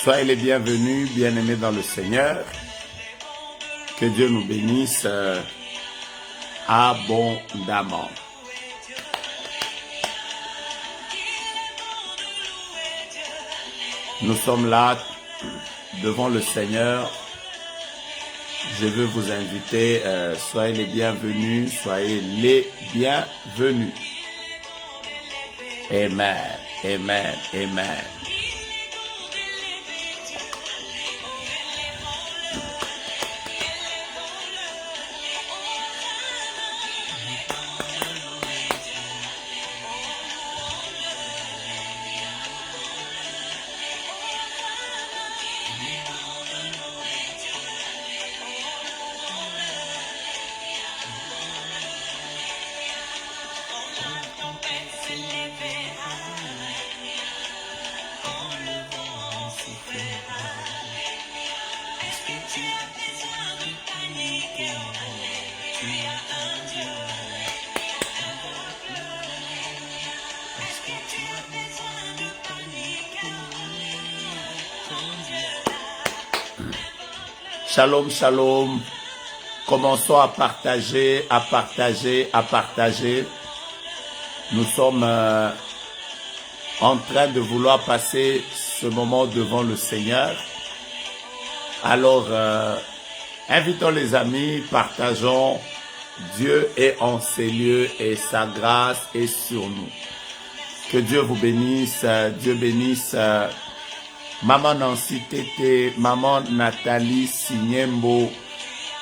Soyez les bienvenus, bien-aimés dans le Seigneur. Que Dieu nous bénisse abondamment. Nous sommes là devant le Seigneur. Je veux vous inviter, soyez les bienvenus, soyez les bienvenus. Amen, amen, amen. Shalom, shalom. Commençons à partager, à partager, à partager. Nous sommes en train de vouloir passer ce moment devant le Seigneur. Alors, invitons les amis, partageons. Dieu est en ces lieux et sa grâce est sur nous. Que Dieu vous bénisse, Dieu bénisse Maman Nancy Tété, Maman Nathalie Signembo,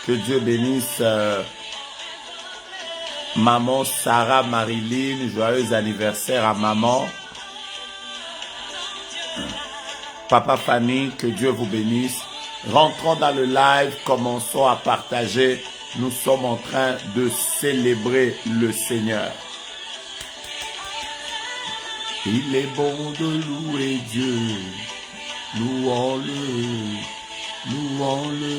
que Dieu bénisse Maman Sarah Marilyn, joyeux anniversaire à Maman. Papa Fanny, que Dieu vous bénisse. Rentrons dans le live, commençons à partager. Nous sommes en train de célébrer le Seigneur. Il est bon de louer Dieu. Louons-le, louons-le.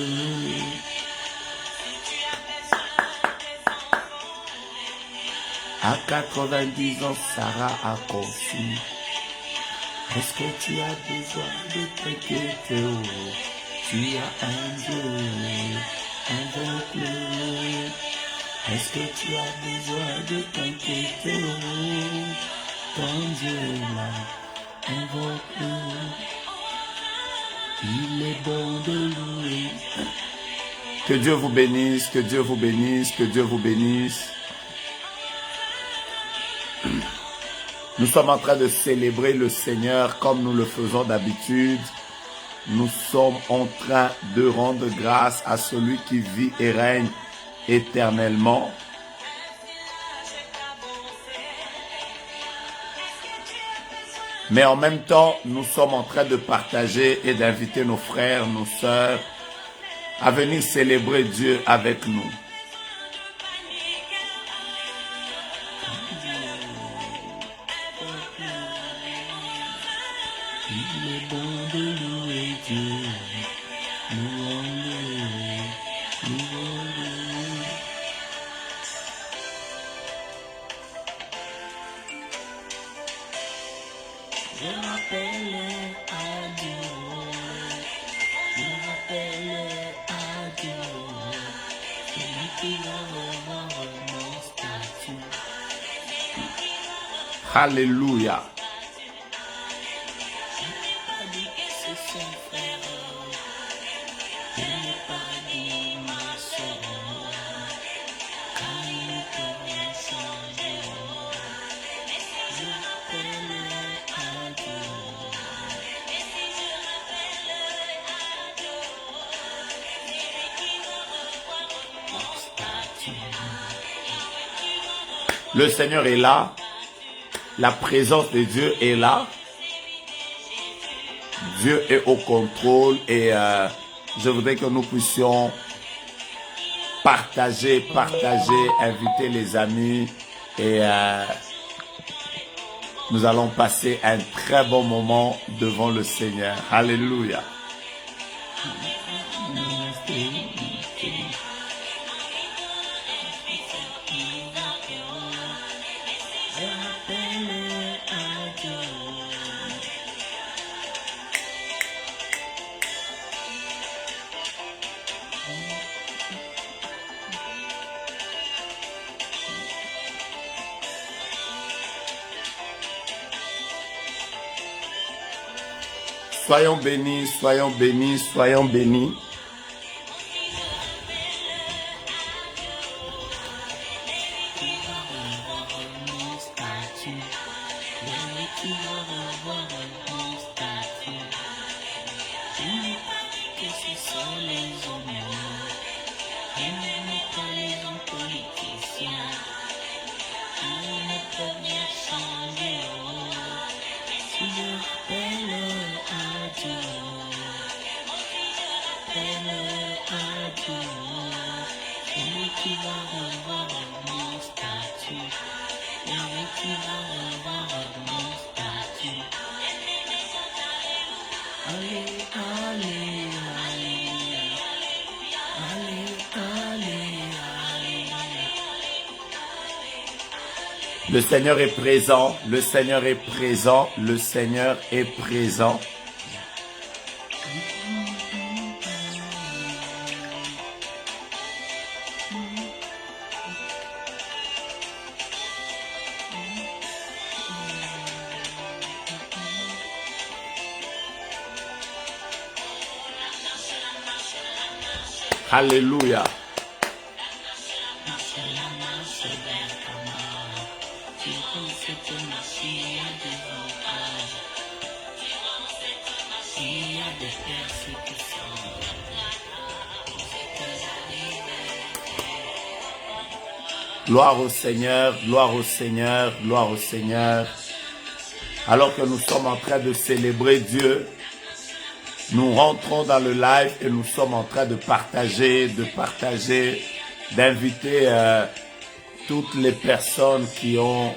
À 90 ans, Sarah a conçu. Est-ce que tu as besoin de t'inquiéter? Tu as un Dieu, invoque-le. Est-ce que tu as besoin de t'inquiéter? Ton Dieu là, invoque-le. Il est bon de louer. Que Dieu vous bénisse, que Dieu vous bénisse, que Dieu vous bénisse. Nous sommes en train de célébrer le Seigneur comme nous le faisons d'habitude. Nous sommes en train de rendre grâce à celui qui vit et règne éternellement. Mais en même temps, nous sommes en train de partager et d'inviter nos frères, nos sœurs à venir célébrer Dieu avec nous. Il est bon de louer Dieu, louons-le, louons-le. Je m'appelle Adieu, je m'appelle Adieu, celui qui va revoir mon statut. Alléluia. Le Seigneur est là. La présence de Dieu est là. Dieu est au contrôle et je voudrais que nous puissions partager, inviter les amis et nous allons passer un très bon moment devant le Seigneur. Alléluia. Soyons bénis, soyons bénis, soyons bénis. Le Seigneur est présent, le Seigneur est présent, le Seigneur est présent. Alléluia. Gloire au Seigneur, gloire au Seigneur, gloire au Seigneur. Alors que nous sommes en train de célébrer Dieu, nous rentrons dans le live et nous sommes en train de partager, d'inviter toutes les personnes qui ont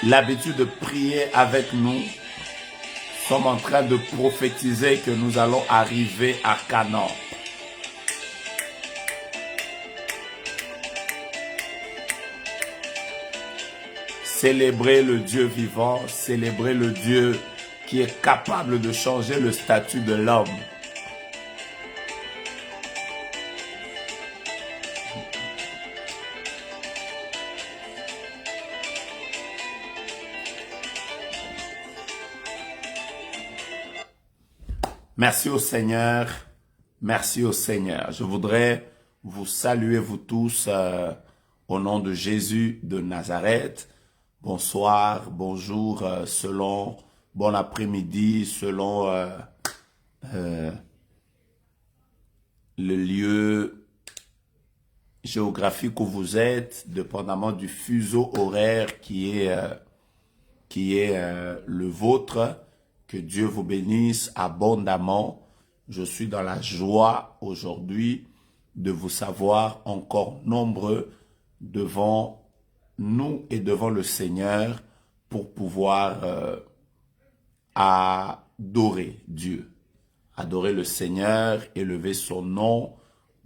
l'habitude de prier avec nous. Nous sommes en train de prophétiser que nous allons arriver à Canaan. Célébrer le Dieu vivant, célébrer le Dieu qui est capable de changer le statut de l'homme. Merci au Seigneur, merci au Seigneur. Je voudrais vous saluer vous tous au nom de Jésus de Nazareth. Bonsoir, bonjour, bon après-midi, selon le lieu géographique où vous êtes, dépendamment du fuseau horaire qui est le vôtre. Que Dieu vous bénisse abondamment. Je suis dans la joie aujourd'hui de vous savoir encore nombreux devant nous et devant le Seigneur pour pouvoir adorer Dieu, adorer le Seigneur, élever son nom,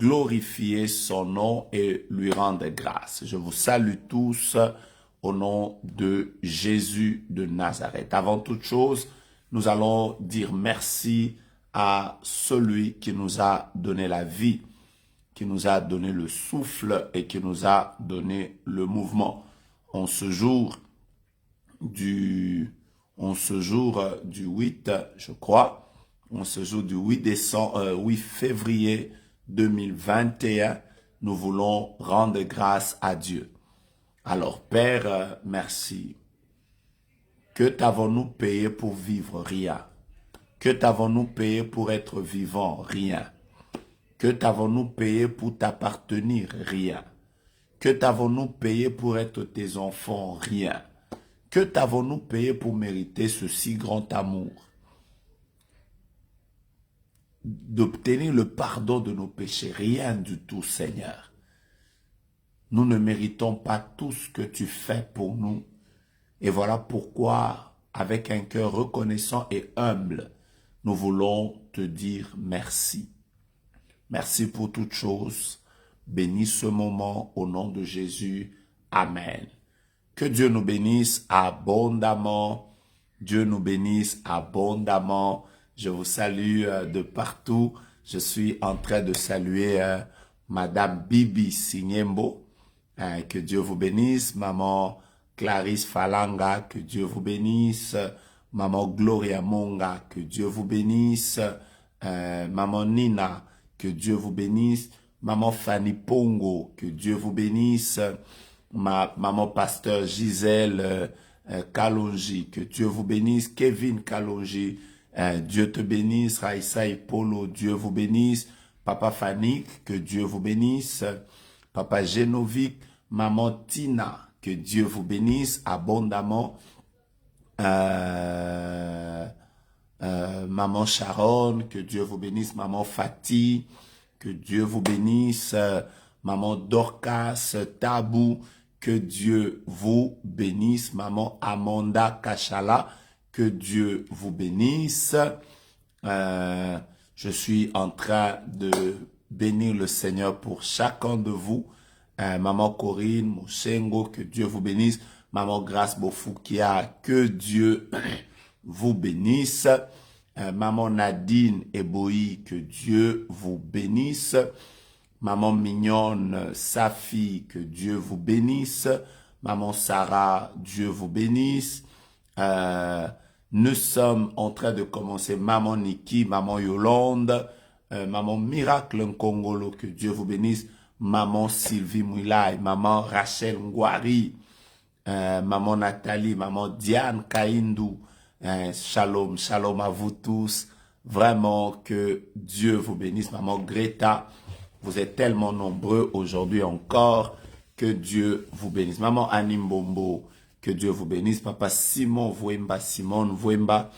glorifier son nom et lui rendre grâce. Je vous salue tous au nom de Jésus de Nazareth. Avant toute chose, nous allons dire merci à celui qui nous a donné la vie, qui nous a donné le souffle et qui nous a donné le mouvement. En ce jour du 8, je crois, en ce jour du 8 février 2021, nous voulons rendre grâce à Dieu. Alors, Père, merci. Que t'avons-nous payé pour vivre? Rien. Que t'avons-nous payé pour être vivant? Rien. Que t'avons-nous payé pour t'appartenir? Rien. Que t'avons-nous payé pour être tes enfants? Rien. Que t'avons-nous payé pour mériter ce si grand amour? D'obtenir le pardon de nos péchés? Rien du tout, Seigneur. Nous ne méritons pas tout ce que tu fais pour nous. Et voilà pourquoi, avec un cœur reconnaissant et humble, nous voulons te dire merci. Merci pour toutes choses. Bénis ce moment au nom de Jésus. Amen. Que Dieu nous bénisse abondamment. Dieu nous bénisse abondamment. Je vous salue de partout. Je suis en train de saluer Madame Bibi Sinyembo. Que Dieu vous bénisse. Maman Clarisse Falanga, que Dieu vous bénisse. Maman Gloria Monga, que Dieu vous bénisse. Maman Nina, que Dieu vous bénisse. Maman Fanny Pongo, que Dieu vous bénisse. Maman Pasteur Gisèle Kalonji, que Dieu vous bénisse. Kevin Kalonji, Dieu te bénisse. Raissa et Polo, Dieu vous bénisse. Papa Fanik, que Dieu vous bénisse. Papa Genovic, Maman Tina, que Dieu vous bénisse abondamment. Maman Sharon, que Dieu vous bénisse. Maman Fatih, que Dieu vous bénisse. Maman Dorcas Tabou, que Dieu vous bénisse. Maman Amanda Kachala, que Dieu vous bénisse. Je suis en train de bénir le Seigneur pour chacun de vous. Maman Corinne Mouchengo, que Dieu vous bénisse. Maman Grace Bofoukia, que Dieu vous bénisse. Maman Nadine Eboï, que Dieu vous bénisse. Maman Mignonne Safi, que Dieu vous bénisse. Maman Sarah, Dieu vous bénisse. Nous sommes en train de commencer. Maman Niki, Maman Yolande, Maman Miracle Nkongolo, que Dieu vous bénisse. Maman Sylvie Mouilay, Maman Rachel Ngwari, Maman Nathalie, Maman Diane Kaindou. Shalom, shalom à vous tous. Vraiment que Dieu vous bénisse. Maman Greta, vous êtes tellement nombreux aujourd'hui encore. Que Dieu vous bénisse. Maman Anime Bombo, que Dieu vous bénisse. Papa Simon Vouemba, Simone Vouemba,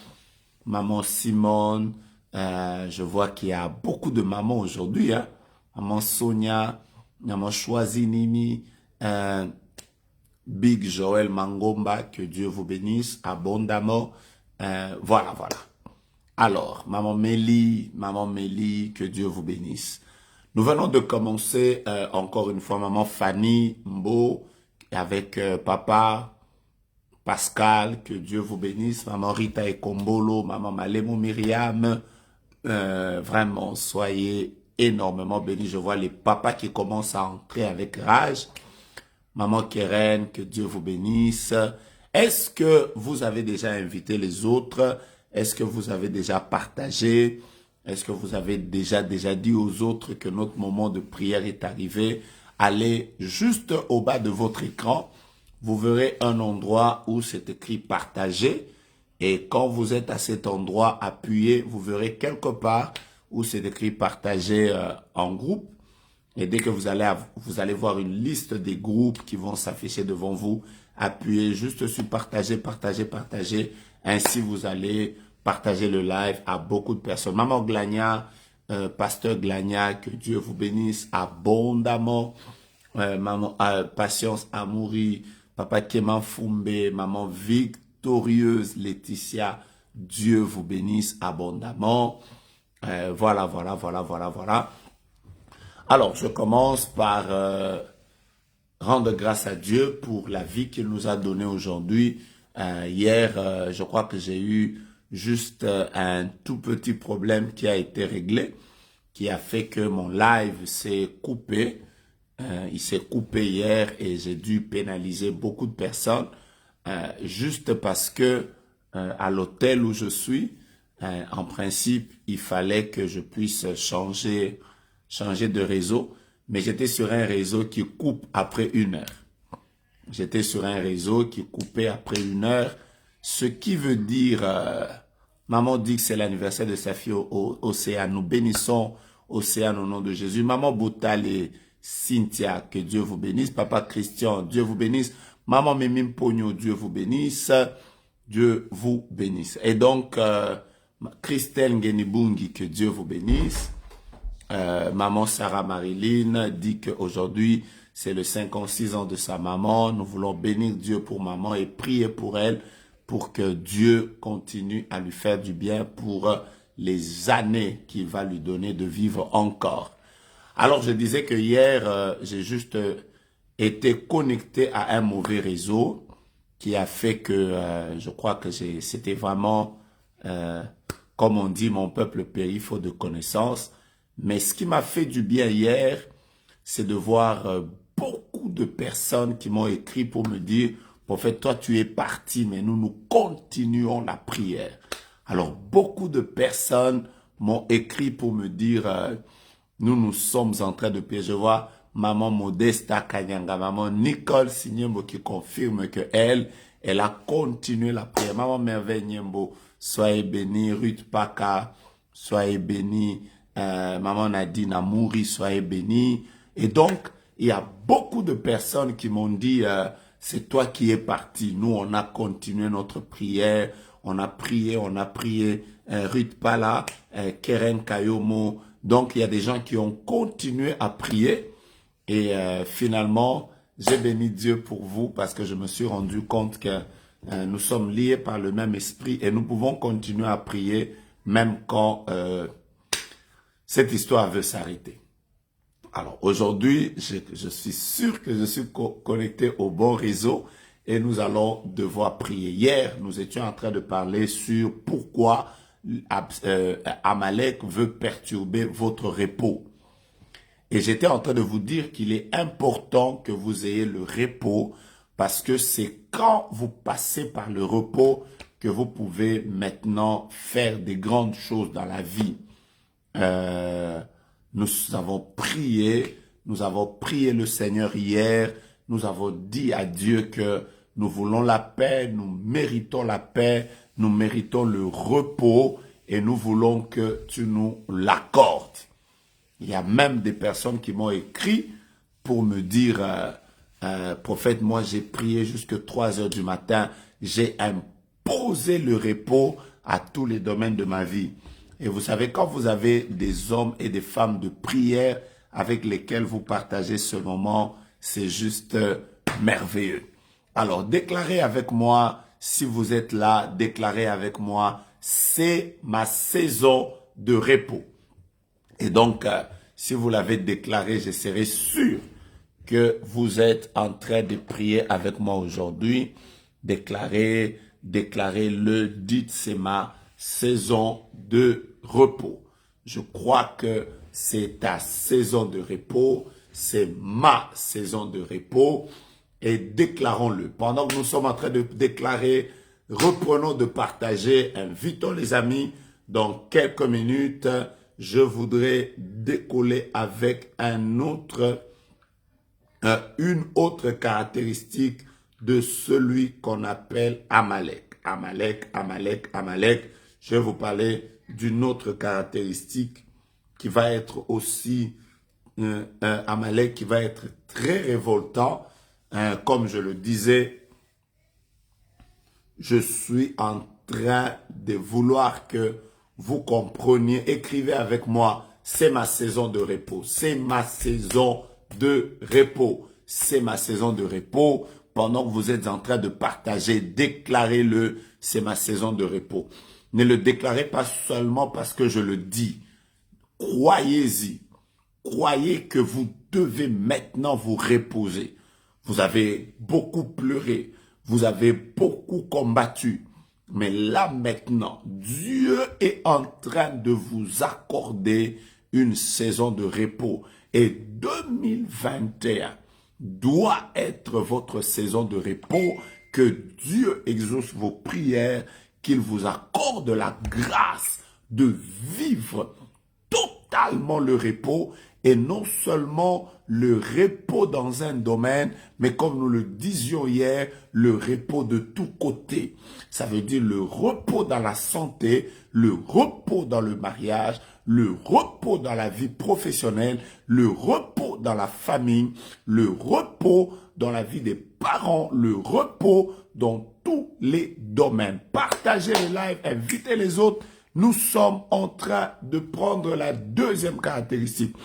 Maman Simone. Je vois qu'il y a beaucoup de mamans aujourd'hui. Hein? Maman Sonia, Maman Choisinimi, Big Joël Mangomba, que Dieu vous bénisse abondamment. Voilà. Alors, Maman Mélie, que Dieu vous bénisse. Nous venons de commencer encore une fois, Maman Fanny Mbo, avec Papa Pascal, que Dieu vous bénisse. Maman Rita Ekombolo, Maman Malemo Myriam, vraiment, soyez énormément bénis. Je vois les papas qui commencent à entrer avec rage. Maman Keren, que Dieu vous bénisse. Est-ce que vous avez déjà invité les autres? Est-ce que vous avez déjà partagé? Est-ce que vous avez déjà dit aux autres que notre moment de prière est arrivé? Allez juste au bas de votre écran. Vous verrez un endroit où c'est écrit partager. Et quand vous êtes à cet endroit, appuyez, vous verrez quelque part où c'est écrit partager en groupe. Et dès que vous allez voir une liste des groupes qui vont s'afficher devant vous. Appuyez juste sur partager. Ainsi, vous allez partager le live à beaucoup de personnes. Maman Glania, Pasteur Glania, que Dieu vous bénisse abondamment. Maman Patience Amouri, Papa Keman Fumbe, Maman Victorieuse Laetitia, Dieu vous bénisse abondamment. Voilà. Alors, je commence par rendre grâce à Dieu pour la vie qu'il nous a donnée aujourd'hui. Hier, je crois que j'ai eu juste un tout petit problème qui a été réglé, qui a fait que mon live s'est coupé. Il s'est coupé hier et j'ai dû pénaliser beaucoup de personnes juste parce que à l'hôtel où je suis, en principe, il fallait que je puisse changer de réseau, mais j'étais sur un réseau qui coupe après 1 heure. J'étais sur un réseau qui coupait après 1 heure, ce qui veut dire, maman dit que c'est l'anniversaire de sa fille Océane. Nous bénissons Océane au nom de Jésus. Maman Boutale et Cynthia, que Dieu vous bénisse. Papa Christian, Dieu vous bénisse. Maman Mimim Pogno, Dieu vous bénisse. Dieu vous bénisse. Et donc, Christelle Ngenibungi, que Dieu vous bénisse. Maman Sarah Marilyn dit qu'aujourd'hui, c'est le 56 ans de sa maman. Nous voulons bénir Dieu pour maman et prier pour elle, pour que Dieu continue à lui faire du bien pour les années qu'il va lui donner de vivre encore. Alors, je disais que hier, j'ai juste été connecté à un mauvais réseau qui a fait que je crois que c'était vraiment, comme on dit, mon peuple périt faute de connaissances. Mais ce qui m'a fait du bien hier, c'est de voir beaucoup de personnes qui m'ont écrit pour me dire prophète, toi tu es parti, mais nous continuons la prière. Alors, beaucoup de personnes m'ont écrit pour me dire, nous sommes en train de prier. Je vois maman Modesta Kanyanga, maman Nicole Sinyembo qui confirme que elle a continué la prière. Maman Merveille Nyembo, soyez bénie. Ruth Paka, soyez bénie. Maman Nadine Amouri, soyez bénie. Et donc, il y a beaucoup de personnes qui m'ont dit, c'est toi qui es parti. Nous, on a continué notre prière. On a prié. Ruth Pala, Keren Kayomo. Donc, il y a des gens qui ont continué à prier. Et finalement, j'ai béni Dieu pour vous parce que je me suis rendu compte que nous sommes liés par le même esprit et nous pouvons continuer à prier même quand cette histoire veut s'arrêter. Alors aujourd'hui, je suis sûr que je suis connecté au bon réseau et nous allons devoir prier. Hier, nous étions en train de parler sur pourquoi Amalek veut perturber votre repos. Et j'étais en train de vous dire qu'il est important que vous ayez le repos parce que c'est quand vous passez par le repos que vous pouvez maintenant faire des grandes choses dans la vie. Nous avons prié le Seigneur hier, nous avons dit à Dieu que nous voulons la paix, nous méritons la paix, nous méritons le repos et nous voulons que tu nous l'accordes. Il y a même des personnes qui m'ont écrit pour me dire, prophète, moi j'ai prié jusqu'à 3 heures du matin, j'ai imposé le repos à tous les domaines de ma vie. Et vous savez, quand vous avez des hommes et des femmes de prière avec lesquels vous partagez ce moment, c'est juste merveilleux. Alors, déclarez avec moi, si vous êtes là, déclarez avec moi, c'est ma saison de repos. Et donc, si vous l'avez déclaré, je serai sûr que vous êtes en train de prier avec moi aujourd'hui. Déclarez-le, dites, c'est ma saison de repos. Je crois que c'est ta saison de repos, c'est ma saison de repos et déclarons-le. Pendant que nous sommes en train de déclarer, reprenons de partager, invitons les amis. Dans quelques minutes, je voudrais décoller avec une autre caractéristique de celui qu'on appelle Amalek. Amalek. Je vais vous parler d'une autre caractéristique qui va être aussi Amalek qui va être très révoltant. Comme je le disais, je suis en train de vouloir que vous compreniez. Écrivez avec moi, c'est ma saison de repos. C'est ma saison de repos. C'est ma saison de repos. Pendant que vous êtes en train de partager, déclarez-le, c'est ma saison de repos. Ne le déclarez pas seulement parce que je le dis. Croyez-y. Croyez que vous devez maintenant vous reposer. Vous avez beaucoup pleuré. Vous avez beaucoup combattu. Mais là maintenant, Dieu est en train de vous accorder une saison de repos. Et 2021 doit être votre saison de repos. Que Dieu exauce vos prières, qu'il vous accorde la grâce de vivre totalement le repos et non seulement le repos dans un domaine, mais comme nous le disions hier, le repos de tous côtés. Ça veut dire le repos dans la santé, le repos dans le mariage, le repos dans la vie professionnelle, le repos dans la famille, le repos dans la vie des parents, le repos dans tous les domaines. Partagez le live, invitez les autres. Nous sommes en train de prendre la deuxième caractéristique.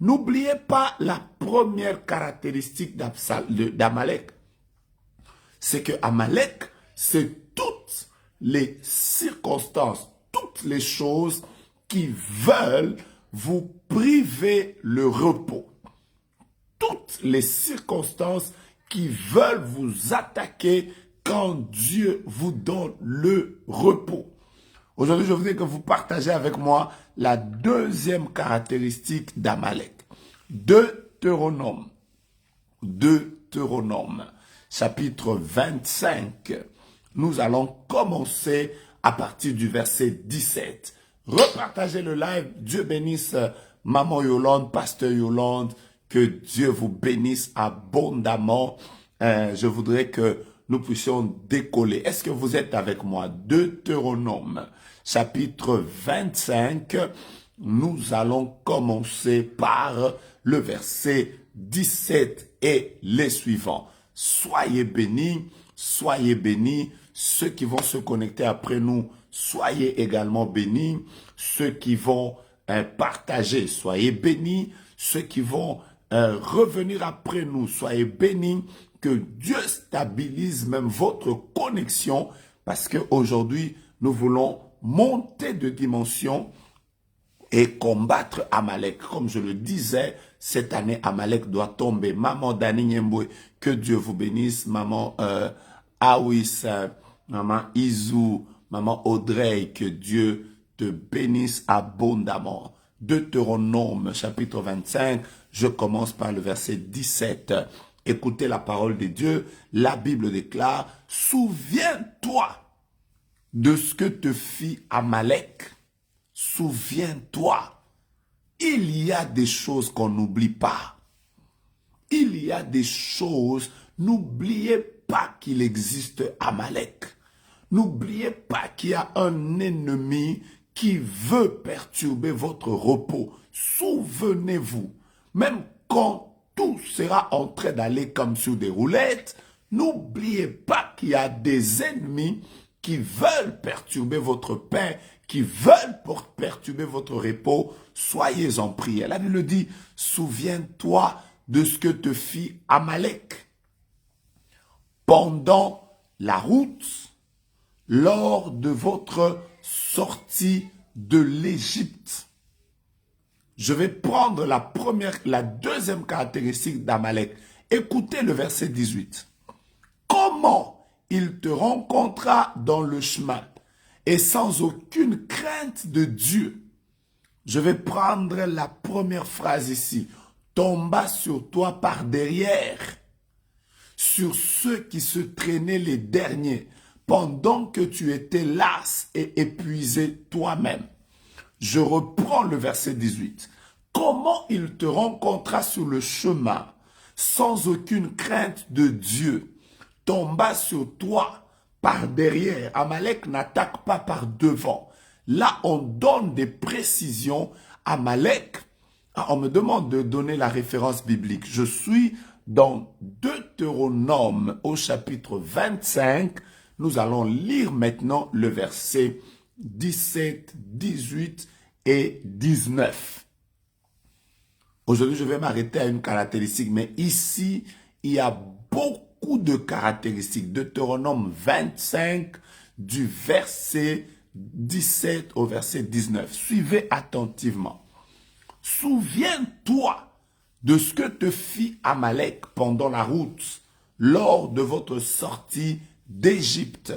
N'oubliez pas la première caractéristique d'Amalek. C'est que Amalek, c'est toutes les circonstances, toutes les choses qui veulent vous priver le repos. Toutes les circonstances qui veulent vous attaquer quand Dieu vous donne le repos. Aujourd'hui, je voudrais que vous partagez avec moi la deuxième caractéristique d'Amalek. Deutéronome. chapitre 25. Nous allons commencer à partir du verset 17. Repartagez le live. Dieu bénisse Maman Yolande, Pasteur Yolande. Que Dieu vous bénisse abondamment. Je voudrais que nous puissions décoller. Est-ce que vous êtes avec moi? Deutéronome, chapitre 25. Nous allons commencer par le verset 17 et les suivants. Soyez bénis, soyez bénis. Ceux qui vont se connecter après nous, soyez également bénis. Ceux qui vont partager, soyez bénis. Ceux qui vont revenir après nous, soyez bénis. Que Dieu stabilise même votre connexion parce qu'aujourd'hui, nous voulons monter de dimension et combattre Amalek. Comme je le disais, cette année, Amalek doit tomber. Maman Dani Nyembwe, que Dieu vous bénisse. Maman Awis, Maman Izou, Maman Audrey, que Dieu te bénisse abondamment. Deutéronome, chapitre 25, je commence par le verset 17. Écoutez la parole de Dieu. La Bible déclare, « Souviens-toi de ce que te fit Amalek. » Souviens-toi, il y a des choses qu'on n'oublie pas. Il y a des choses, n'oubliez pas qu'il existe Amalek. N'oubliez pas qu'il y a un ennemi qui veut perturber votre repos. Souvenez-vous, même quand tout sera en train d'aller comme sur des roulettes, n'oubliez pas qu'il y a des ennemis qui veulent perturber votre paix, qui veulent perturber votre repos. Soyez en prière. La Bible dit, souviens-toi de ce que te fit Amalek pendant la route, lors de votre sortie de l'Égypte. Je vais prendre la deuxième caractéristique d'Amalek. Écoutez le verset 18. Comment il te rencontra dans le chemin et sans aucune crainte de Dieu. Je vais prendre la première phrase ici. Tomba sur toi par derrière, sur ceux qui se traînaient les derniers, pendant que tu étais las et épuisé toi-même. Je reprends le verset 18. Comment il te rencontra sur le chemin, sans aucune crainte de Dieu, tomba sur toi par derrière. Amalek n'attaque pas par devant. Là, on donne des précisions. Amalek, on me demande de donner la référence biblique. Je suis dans Deutéronome au chapitre 25. Nous allons lire maintenant le verset 17, 18 et 19. Aujourd'hui, je vais m'arrêter à une caractéristique, mais ici, il y a beaucoup de caractéristiques. Deutéronome 25, du verset 17 au verset 19. Suivez attentivement. Souviens-toi de ce que te fit Amalek pendant la route, lors de votre sortie d'Égypte,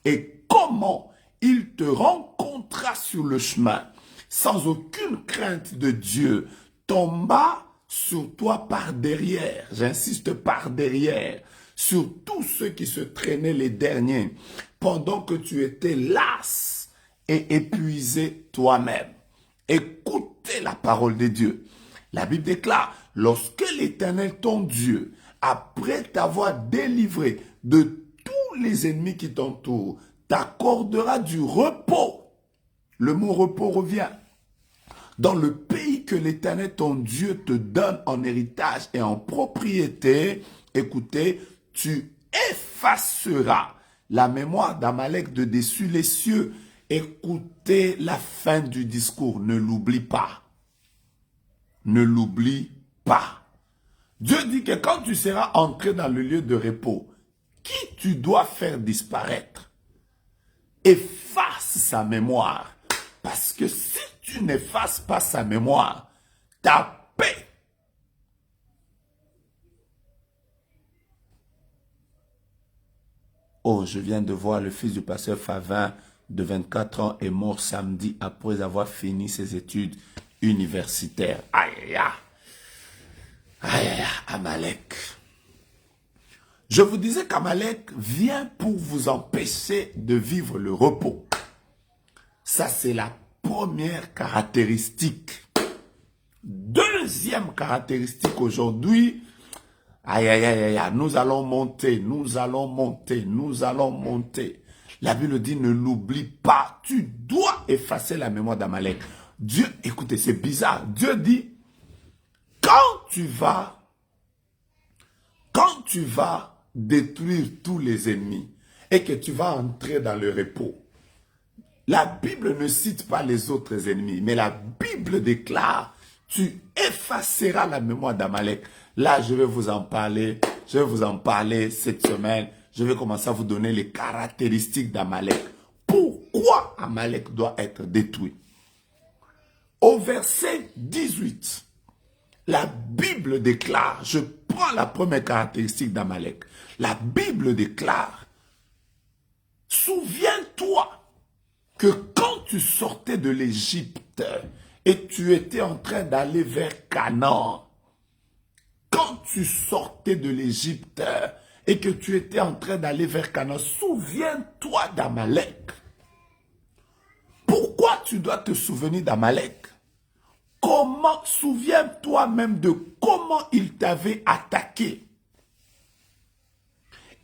et comment il te rencontra sur le chemin, sans aucune crainte de Dieu, tomba sur toi par derrière, j'insiste par derrière, sur tous ceux qui se traînaient les derniers, pendant que tu étais las et épuisé toi-même. Écoutez la parole de Dieu. La Bible déclare, lorsque l'Éternel, ton Dieu, après t'avoir délivré de tous les ennemis qui t'entourent, t'accordera du repos. Le mot repos revient. Dans le pays que l'Éternel, ton Dieu, te donne en héritage et en propriété, écoutez, tu effaceras la mémoire d'Amalek de dessus les cieux. Écoutez la fin du discours, ne l'oublie pas. Ne l'oublie pas. Dieu dit que quand tu seras entré dans le lieu de repos, qui tu dois faire disparaître? Efface sa mémoire. Parce que si tu n'effaces pas sa mémoire, ta paix. Oh, je viens de voir le fils du pasteur Favin de 24 ans est mort samedi après avoir fini ses études universitaires. Aïe, aïe, aïe, aïe, Amalek. Je vous disais qu'Amalek vient pour vous empêcher de vivre le repos. Ça, c'est la première caractéristique. Deuxième caractéristique aujourd'hui, aïe, aïe, aïe, aïe, nous allons monter, nous allons monter, nous allons monter. La Bible dit, ne l'oublie pas, tu dois effacer la mémoire d'Amalek. Dieu, écoutez, c'est bizarre, Dieu dit, quand tu vas détruire tous les ennemis et que tu vas entrer dans le repos, la Bible ne cite pas les autres ennemis, mais la Bible déclare, tu effaceras la mémoire d'Amalek. Là, je vais vous en parler cette semaine. Je vais commencer à vous donner les caractéristiques d'Amalek. Pourquoi Amalek doit être détruit? Au verset 18, la Bible déclare, je prends la première caractéristique d'Amalek. La Bible déclare, souviens-toi que quand tu sortais de l'Égypte et tu étais en train d'aller vers Canaan, quand tu sortais de l'Égypte et que tu étais en train d'aller vers Canaan, souviens-toi d'Amalek. Pourquoi tu dois te souvenir d'Amalek? Comment, souviens-toi même de comment il t'avait attaqué.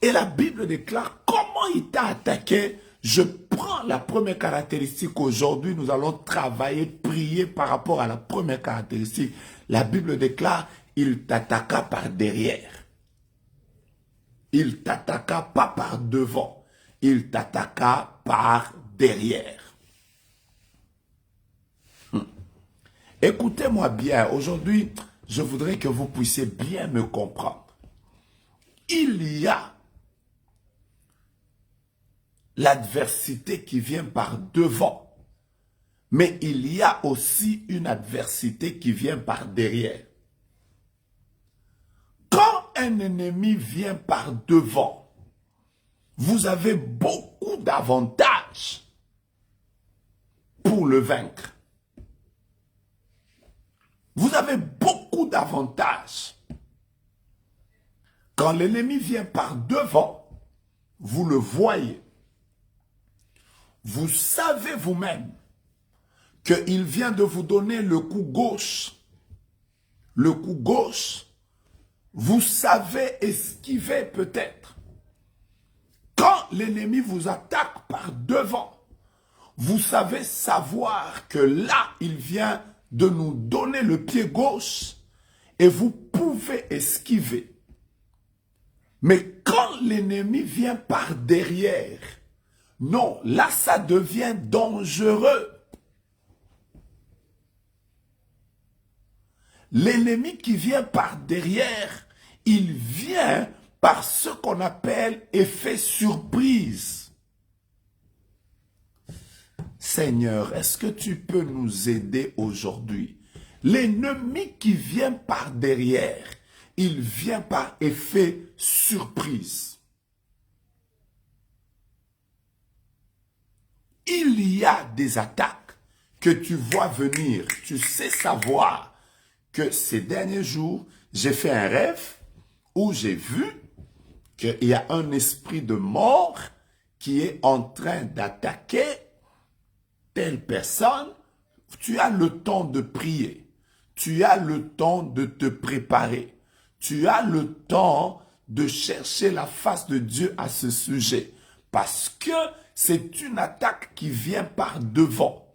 Et la Bible déclare comment il t'a attaqué. Je prends la première caractéristique. Aujourd'hui, nous allons travailler, prier par rapport à la première caractéristique. La Bible déclare, il t'attaqua par derrière. Il t'attaqua pas par devant. Il t'attaqua par derrière. Écoutez-moi bien. Aujourd'hui, je voudrais que vous puissiez bien me comprendre. Il y a l'adversité qui vient par devant. Mais il y a aussi une adversité qui vient par derrière. Quand un ennemi vient par devant, vous avez beaucoup d'avantages pour le vaincre. Vous avez beaucoup d'avantages. Quand l'ennemi vient par devant, vous le voyez. Vous savez vous-même qu'il vient de vous donner le coup gauche. Le coup gauche, vous savez esquiver peut-être. Quand l'ennemi vous attaque par devant, vous savez savoir que là, il vient de nous donner le pied gauche et vous pouvez esquiver. Mais quand l'ennemi vient par derrière, non, là, ça devient dangereux. L'ennemi qui vient par derrière, il vient par ce qu'on appelle effet surprise. Seigneur, est-ce que tu peux nous aider aujourd'hui? L'ennemi qui vient par derrière, il vient par effet surprise. Il y a des attaques que tu vois venir. Tu sais savoir que ces derniers jours, j'ai fait un rêve où j'ai vu qu'il y a un esprit de mort qui est en train d'attaquer telle personne. Tu as le temps de prier. Tu as le temps de te préparer. Tu as le temps de chercher la face de Dieu à ce sujet. Parce que c'est une attaque qui vient par devant.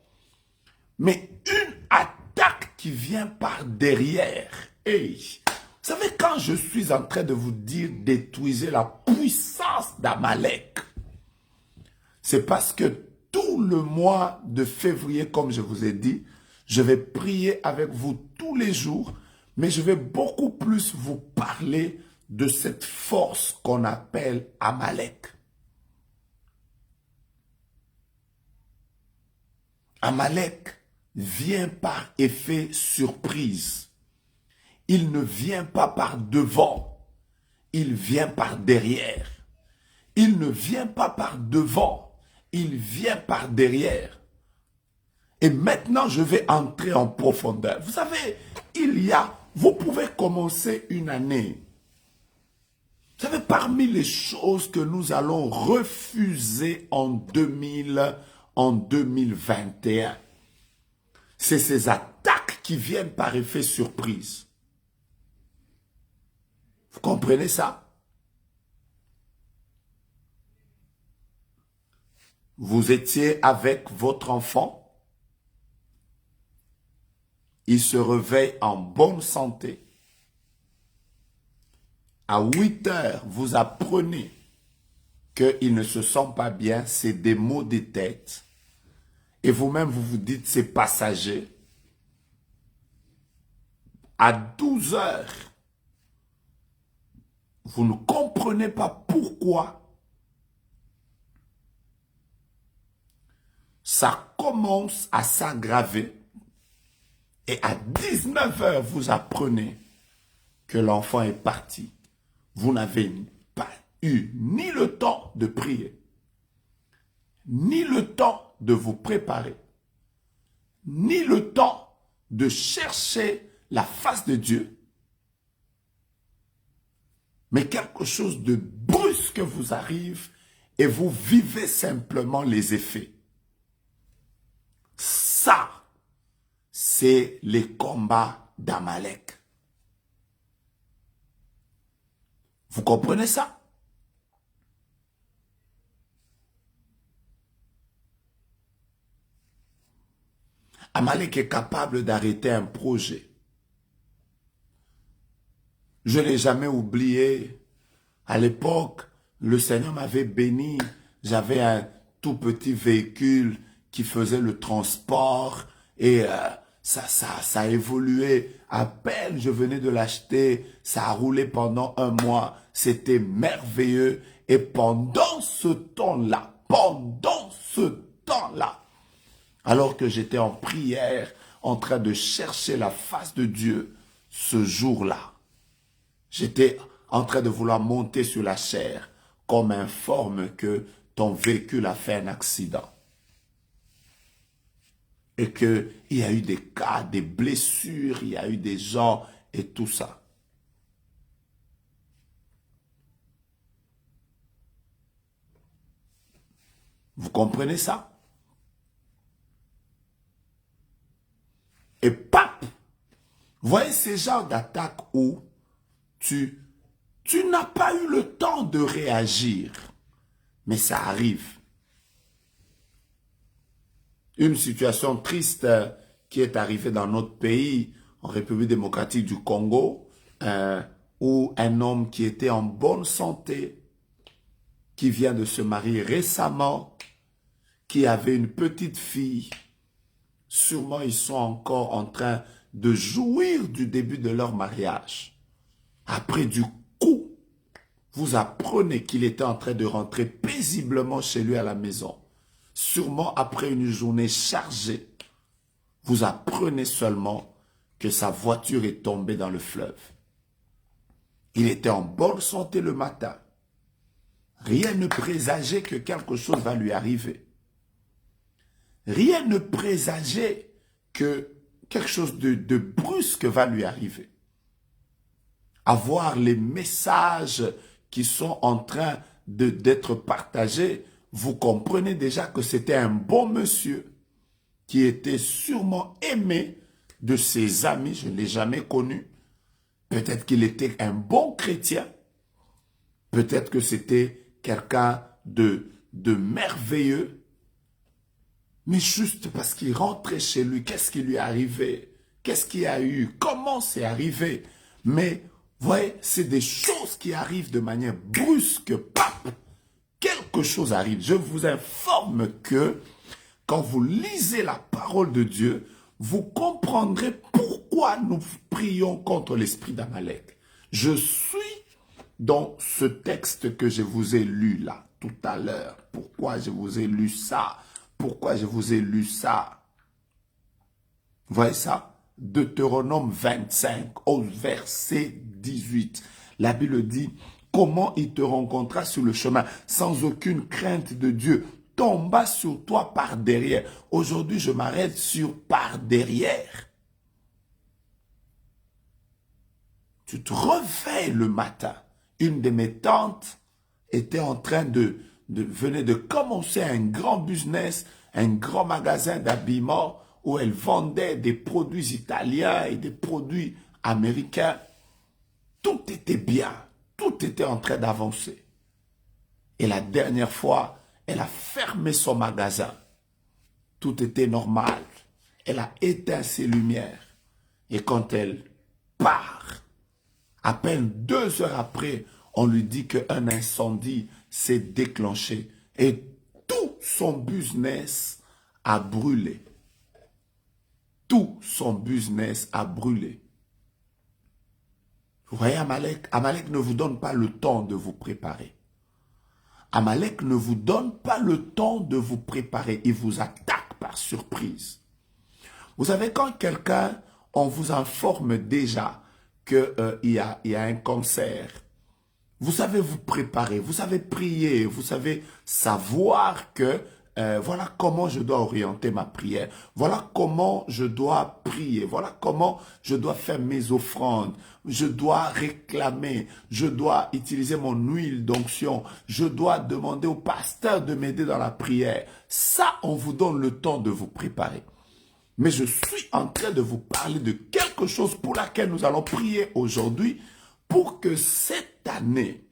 Mais une attaque qui vient par derrière. Hey, vous savez, quand je suis en train de vous dire d'étouiser la puissance d'Amalek, c'est parce que tout le mois de février, comme je vous ai dit, je vais prier avec vous tous les jours, mais je vais beaucoup plus vous parler de cette force qu'on appelle Amalek. Amalek vient par effet surprise. Il ne vient pas par devant, il vient par derrière. Il ne vient pas par devant, il vient par derrière. Et maintenant, je vais entrer en profondeur. Vous savez, vous pouvez commencer une année. Vous savez, parmi les choses que nous allons refuser en 2021, c'est ces attaques qui viennent par effet surprise. Vous comprenez ça? Vous étiez avec votre enfant, il se réveille en bonne santé. À 8 heures, vous apprenez qu'il ne se sent pas bien, c'est des maux de tête. Et vous-même, vous vous dites, c'est passager. À 12 heures, vous ne comprenez pas pourquoi ça commence à s'aggraver. Et à 19 heures, vous apprenez que l'enfant est parti. Vous n'avez pas eu ni le temps de prier, ni le temps de vous préparer, ni le temps de chercher la face de Dieu. Mais quelque chose de brusque vous arrive et vous vivez simplement les effets. Ça, c'est les combats d'Amalek. Vous comprenez ça? Amalek est capable d'arrêter un projet. Je ne l'ai jamais oublié. À l'époque, le Seigneur m'avait béni. J'avais un tout petit véhicule qui faisait le transport et ça a évolué. À peine je venais de l'acheter, ça a roulé pendant 1 mois. C'était merveilleux. Et pendant ce temps-là, alors que j'étais en prière, en train de chercher la face de Dieu, ce jour-là, j'étais en train de vouloir monter sur la chair, qu'on m'informe que ton véhicule a fait un accident. Et qu'il y a eu des cas, des blessures, il y a eu des gens et tout ça. Vous comprenez ça? Et pap! Vous voyez ces genres d'attaques où tu n'as pas eu le temps de réagir, mais ça arrive. Une situation triste qui est arrivée dans notre pays, en République démocratique du Congo, où un homme qui était en bonne santé, qui vient de se marier récemment, qui avait une petite fille, sûrement ils sont encore en train de jouir du début de leur mariage. Après du coup, vous apprenez qu'il était en train de rentrer paisiblement chez lui à la maison. Sûrement après une journée chargée, vous apprenez seulement que sa voiture est tombée dans le fleuve. Il était en bonne santé le matin. Rien ne présageait que quelque chose va lui arriver. Rien ne présageait que quelque chose de brusque va lui arriver. Avoir les messages qui sont en train d'être partagés, vous comprenez déjà que c'était un bon monsieur qui était sûrement aimé de ses amis. Je ne l'ai jamais connu. Peut-être qu'il était un bon chrétien. Peut-être que c'était quelqu'un de merveilleux. Mais juste parce qu'il rentrait chez lui, qu'est-ce qui lui est arrivé? Qu'est-ce qu'il y a eu? Comment c'est arrivé? Mais, vous voyez, c'est des choses qui arrivent de manière brusque. Pap! Quelque chose arrive. Je vous informe que quand vous lisez la parole de Dieu, vous comprendrez pourquoi nous prions contre l'esprit d'Amalek. Je suis dans ce texte que je vous ai lu là, tout à l'heure. Pourquoi je vous ai lu ça? Pourquoi je vous ai lu ça? Vous voyez ça? Deutéronome 25, au verset 18. La Bible dit, comment il te rencontra sur le chemin, sans aucune crainte de Dieu, tomba sur toi par derrière. Aujourd'hui, je m'arrête sur par derrière. Tu te réveilles le matin Une de mes tantes était en train venait de commencer un grand business, un grand magasin d'habillement où elle vendait des produits italiens et des produits américains. Tout était bien, tout était en train d'avancer. Et la dernière fois, elle a fermé son magasin. Tout était normal. Elle a éteint ses lumières. Et quand elle part, à peine 2 heures après, on lui dit qu'un incendie s'est déclenché. Et tout son business a brûlé. Tout son business a brûlé. Vous voyez, Amalek ne vous donne pas le temps de vous préparer. Amalek ne vous donne pas le temps de vous préparer. Il vous attaque par surprise. Vous savez, quand quelqu'un, on vous informe déjà qu'il y a un cancer, vous savez vous préparer, vous savez prier, vous savez savoir que voilà comment je dois orienter ma prière, voilà comment je dois prier, voilà comment je dois faire mes offrandes, je dois réclamer, je dois utiliser mon huile d'onction, je dois demander au pasteur de m'aider dans la prière. Ça, on vous donne le temps de vous préparer. Mais je suis en train de vous parler de quelque chose pour laquelle nous allons prier aujourd'hui pour que cette année,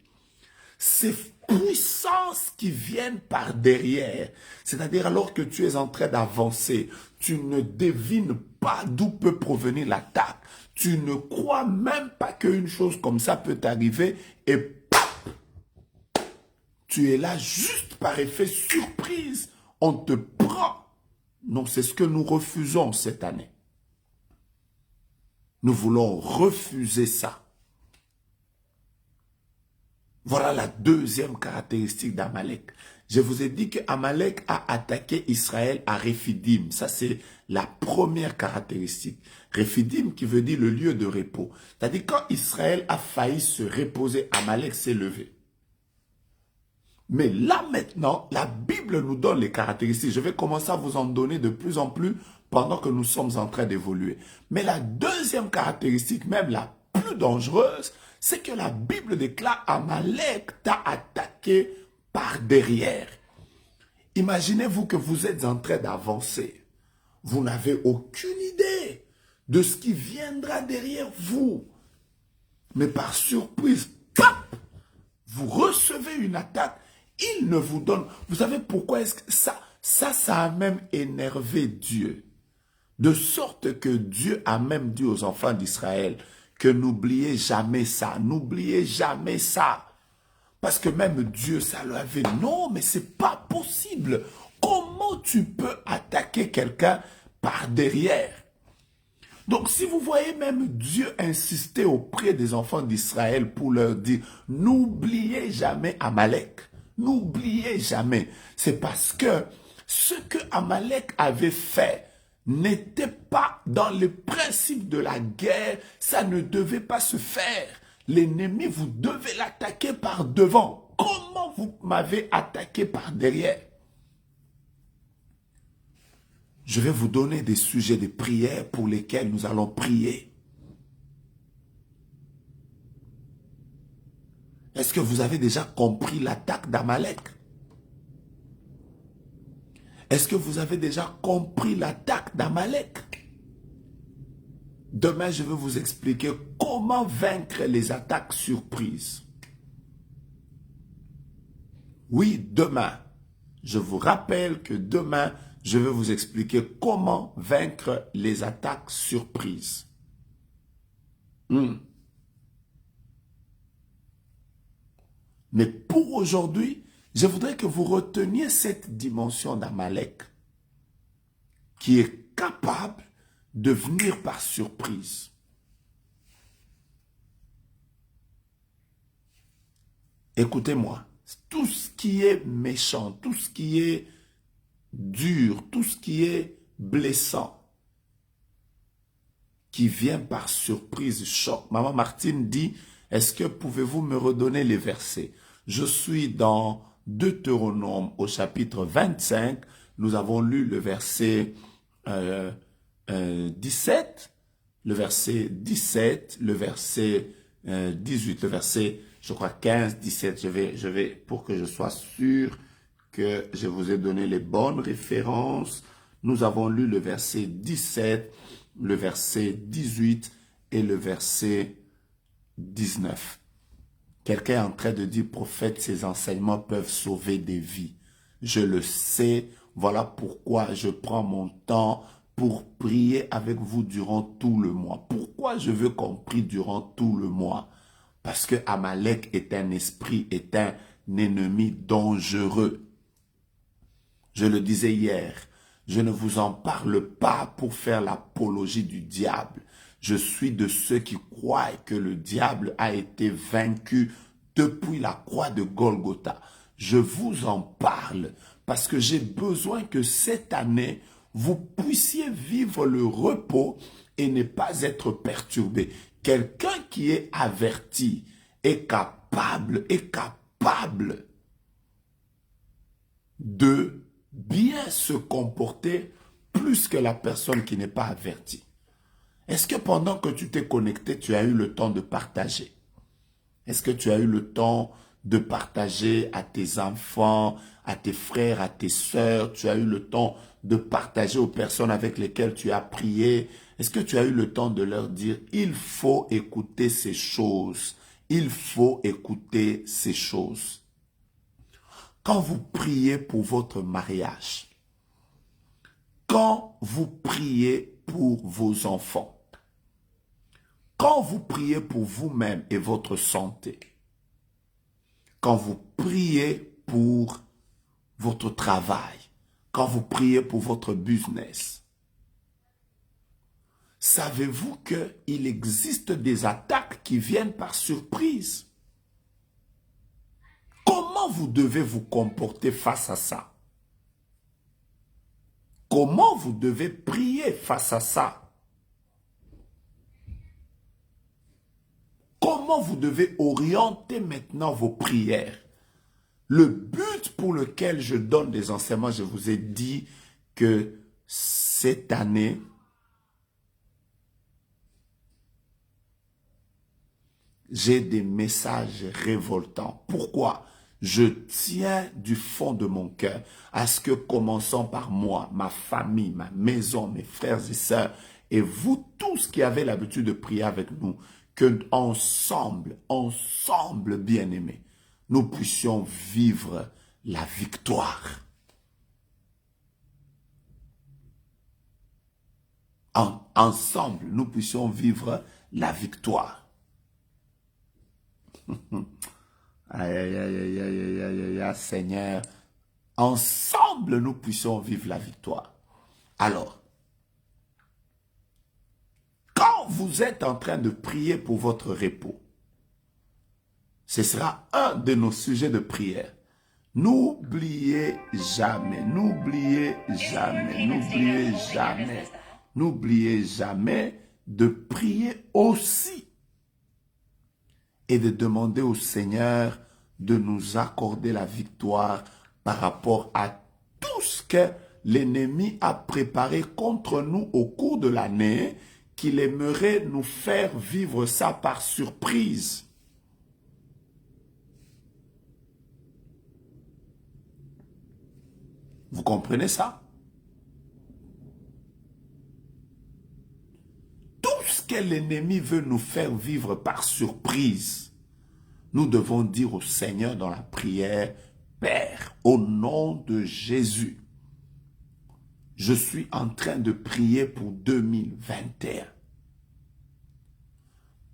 ces puissances qui viennent par derrière, c'est-à-dire alors que tu es en train d'avancer, tu ne devines pas d'où peut provenir l'attaque. Tu ne crois même pas qu'une chose comme ça peut t'arriver et paf, tu es là juste par effet surprise. On te prend. Non, c'est ce que nous refusons cette année. Nous voulons refuser ça. Voilà la deuxième caractéristique d'Amalek. Je vous ai dit que Amalek a attaqué Israël à Rephidim. Ça, c'est la première caractéristique. Rephidim qui veut dire le lieu de repos. C'est-à-dire quand Israël a failli se reposer, Amalek s'est levé. Mais là maintenant, la Bible nous donne les caractéristiques. Je vais commencer à vous en donner de plus en plus pendant que nous sommes en train d'évoluer. Mais la deuxième caractéristique, même la plus dangereuse, c'est que la Bible déclare Amalek t'a attaqué par derrière. Imaginez-vous que vous êtes en train d'avancer. Vous n'avez aucune idée de ce qui viendra derrière vous. Mais par surprise, pap, vous recevez une attaque. Il ne vous donne... Vous savez pourquoi est-ce que ça a même énervé Dieu. De sorte que Dieu a même dit aux enfants d'Israël que n'oubliez jamais ça, n'oubliez jamais ça. Parce que même Dieu, ça lui avait dit, non, mais c'est pas possible. Comment tu peux attaquer quelqu'un par derrière? Donc, si vous voyez même Dieu insister auprès des enfants d'Israël pour leur dire, n'oubliez jamais Amalek, n'oubliez jamais. C'est parce que ce que Amalek avait fait n'était pas dans le principe de la guerre, ça ne devait pas se faire. L'ennemi, vous devez l'attaquer par devant. Comment vous m'avez attaqué par derrière? Je vais vous donner des sujets de prière pour lesquels nous allons prier. Est-ce que vous avez déjà compris l'attaque d'Amalek? Est-ce que vous avez déjà compris l'attaque d'Amalek? Demain, je vais vous expliquer comment vaincre les attaques surprises. Oui, demain. Je vous rappelle que demain, je vais vous expliquer comment vaincre les attaques surprises. Mais pour aujourd'hui, je voudrais que vous reteniez cette dimension d'Amalek qui est capable de venir par surprise. Écoutez-moi, tout ce qui est méchant, tout ce qui est dur, tout ce qui est blessant, qui vient par surprise, choc. Maman Martine dit, est-ce que pouvez-vous me redonner les versets? Je suis dans Deutéronome au chapitre 25. Nous avons lu le verset 17, le verset 17, le verset 18, le verset, je crois 15, 17, je vais, pour que je sois sûr que je vous ai donné les bonnes références. Nous avons lu le verset 17, le verset 18 et le verset 19. Quelqu'un est en train de dire, prophète, ces enseignements peuvent sauver des vies. Je le sais, voilà pourquoi je prends mon temps pour prier avec vous durant tout le mois. Pourquoi je veux qu'on prie durant tout le mois? Parce que Amalek est un esprit, est un ennemi dangereux. Je le disais hier, je ne vous en parle pas pour faire l'apologie du diable. Je suis de ceux qui croient que le diable a été vaincu depuis la croix de Golgotha. Je vous en parle parce que j'ai besoin que cette année, vous puissiez vivre le repos et ne pas être perturbé. Quelqu'un qui est averti est capable de bien se comporter plus que la personne qui n'est pas avertie. Est-ce que pendant que tu t'es connecté, tu as eu le temps de partager? Est-ce que tu as eu le temps de partager à tes enfants, à tes frères, à tes sœurs? Tu as eu le temps de partager aux personnes avec lesquelles tu as prié? Est-ce que tu as eu le temps de leur dire, il faut écouter ces choses, il faut écouter ces choses? Quand vous priez pour votre mariage, quand vous priez pour vos enfants, quand vous priez pour vous-même et votre santé, quand vous priez pour votre travail, quand vous priez pour votre business, savez-vous qu'il existe des attaques qui viennent par surprise? Comment vous devez vous comporter face à ça? Comment vous devez prier face à ça? Comment vous devez orienter maintenant vos prières? Le but pour lequel je donne des enseignements, je vous ai dit que cette année, j'ai des messages révoltants. Pourquoi? Je tiens du fond de mon cœur à ce que, commençons par moi, ma famille, ma maison, mes frères et sœurs, et vous tous qui avez l'habitude de prier avec nous, que ensemble, bien-aimés, nous puissions vivre la victoire. Ensemble, nous puissions vivre la victoire. Aïe, aïe, aïe, aïe, aïe, aïe, aïe, Seigneur. Ensemble, nous puissions vivre la victoire. Alors, quand vous êtes en train de prier pour votre repos, ce sera un de nos sujets de prière. N'oubliez jamais, n'oubliez jamais, n'oubliez jamais, n'oubliez jamais de prier aussi et de demander au Seigneur de nous accorder la victoire par rapport à tout ce que l'ennemi a préparé contre nous au cours de l'année, qu'il aimerait nous faire vivre ça par surprise. Vous comprenez ça? Tout ce que l'ennemi veut nous faire vivre par surprise, nous devons dire au Seigneur dans la prière, Père, au nom de Jésus, je suis en train de prier pour 2021.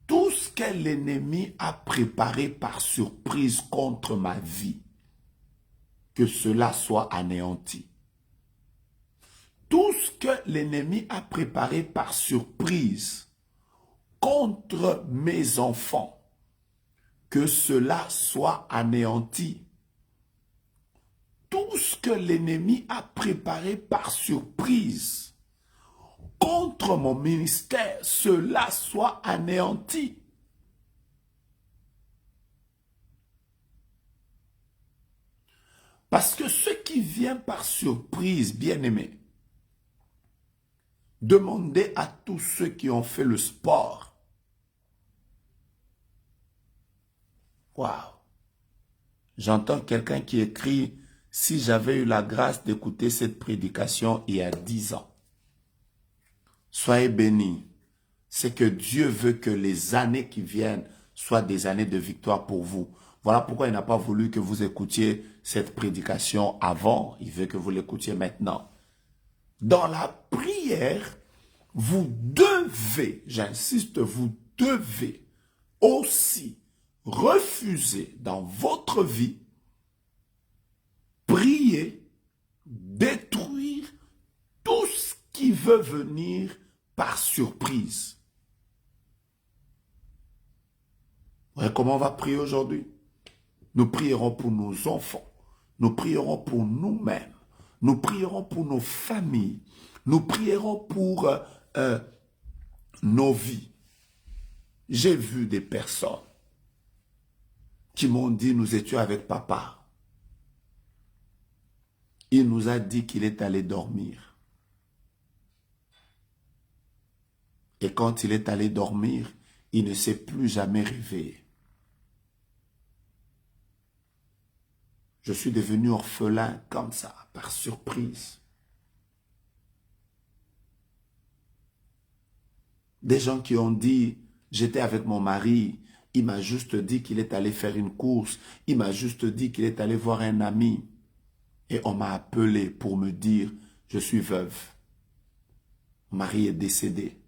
Tout ce que l'ennemi a préparé par surprise contre ma vie, que cela soit anéanti. Tout ce que l'ennemi a préparé par surprise contre mes enfants, que cela soit anéanti. Tout ce que l'ennemi a préparé par surprise contre mon ministère, cela soit anéanti. Parce que ce qui vient par surprise, bien-aimé, demandez à tous ceux qui ont fait le sport. Waouh! J'entends quelqu'un qui écrit, si j'avais eu la grâce d'écouter cette prédication il y a 10 ans. Soyez bénis. C'est que Dieu veut que les années qui viennent soient des années de victoire pour vous. Voilà pourquoi il n'a pas voulu que vous écoutiez cette prédication avant. Il veut que vous l'écoutiez maintenant. Dans la prière, vous devez, j'insiste, vous devez aussi refuser dans votre vie, prier, détruire tout ce qui veut venir par surprise. Vous voyez comment on va prier aujourd'hui? Nous prierons pour nos enfants, nous prierons pour nous-mêmes, nous prierons pour nos familles, nous prierons pour nos vies. J'ai vu des personnes qui m'ont dit, nous étions avec papa. Il nous a dit qu'il est allé dormir. Et quand il est allé dormir, il ne s'est plus jamais réveillé. Je suis devenu orphelin comme ça, par surprise. Des gens qui ont dit, j'étais avec mon mari, il m'a juste dit qu'il est allé faire une course, il m'a juste dit qu'il est allé voir un ami. Et on m'a appelé pour me dire, je suis veuve. Mon mari est décédé.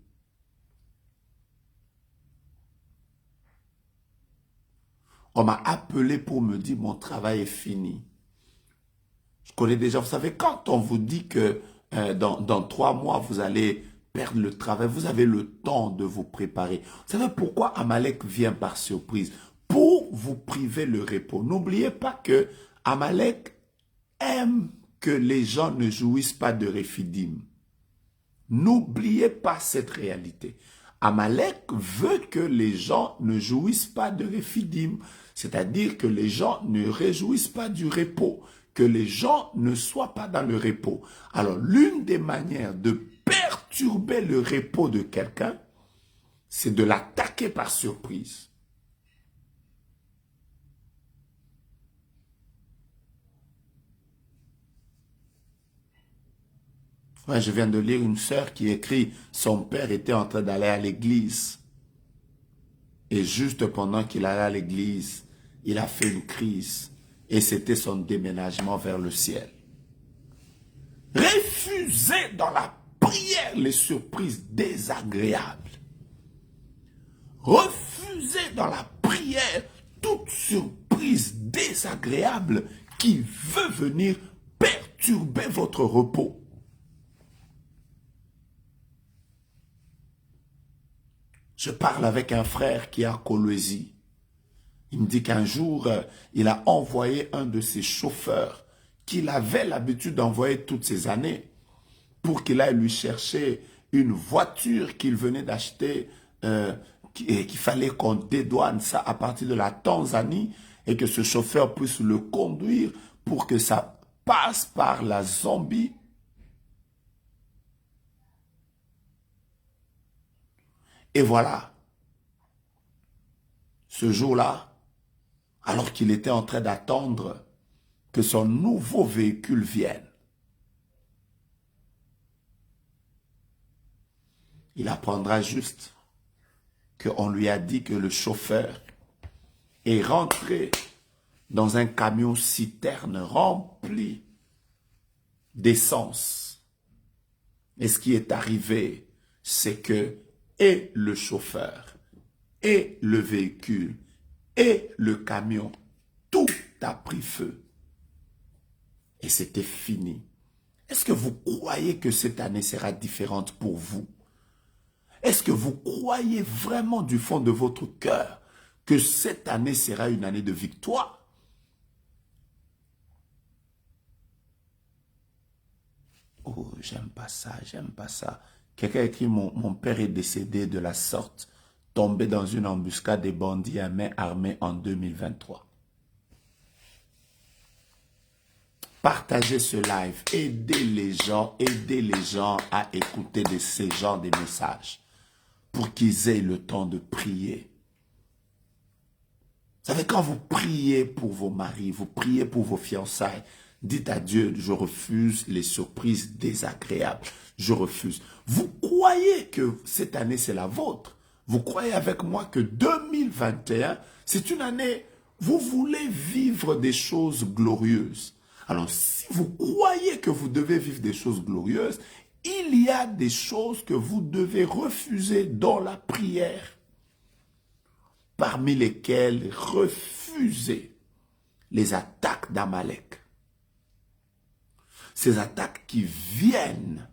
On m'a appelé pour me dire, mon travail est fini. Je connais déjà, vous savez, quand on vous dit que dans 3 mois, vous allez perdre le travail, vous avez le temps de vous préparer. Vous savez pourquoi Amalek vient par surprise? Pour vous priver le repos. N'oubliez pas que Amalek aime que les gens ne jouissent pas de Réphidim. N'oubliez pas cette réalité. Amalek veut que les gens ne jouissent pas de Réphidim, c'est-à-dire que les gens ne réjouissent pas du repos, que les gens ne soient pas dans le repos. Alors, l'une des manières de perturber le repos de quelqu'un, c'est de l'attaquer par surprise. Ouais, je viens de lire une sœur qui écrit « Son père était en train d'aller à l'église. Et juste pendant qu'il allait à l'église, il a fait une crise. Et c'était son déménagement vers le ciel. » Refusez dans la prière les surprises désagréables. Refusez dans la prière toute surprise désagréable qui veut venir perturber votre repos. Je parle avec un frère qui est à Kolwezi. Il me dit qu'un jour, il a envoyé un de ses chauffeurs qu'il avait l'habitude d'envoyer toutes ces années pour qu'il aille lui chercher une voiture qu'il venait d'acheter et qu'il fallait qu'on dédouane ça à partir de la Tanzanie et que ce chauffeur puisse le conduire pour que ça passe par la Zambie. Et voilà, ce jour-là, alors qu'il était en train d'attendre que son nouveau véhicule vienne, il apprendra juste qu'on lui a dit que le chauffeur est rentré dans un camion citerne rempli d'essence. Et ce qui est arrivé, c'est que et le chauffeur, et le véhicule, et le camion, tout a pris feu. Et c'était fini. Est-ce que vous croyez que cette année sera différente pour vous? Est-ce que vous croyez vraiment du fond de votre cœur que cette année sera une année de victoire? Oh, j'aime pas ça, j'aime pas ça. Quelqu'un écrit, mon père est décédé de la sorte, tombé dans une embuscade des bandits à main armée en 2023. Partagez ce live, aidez les gens à écouter de ces genres de messages pour qu'ils aient le temps de prier. savez, quand vous priez pour vos maris, vous priez pour vos fiançailles, dites à Dieu, je refuse les surprises désagréables. Je refuse. Vous croyez que cette année, c'est la vôtre. Vous croyez avec moi que 2021, c'est une année, vous voulez vivre des choses glorieuses. Alors, si vous croyez que vous devez vivre des choses glorieuses, il y a des choses que vous devez refuser dans la prière. Parmi lesquelles refuser les attaques d'Amalek. Ces attaques qui viennent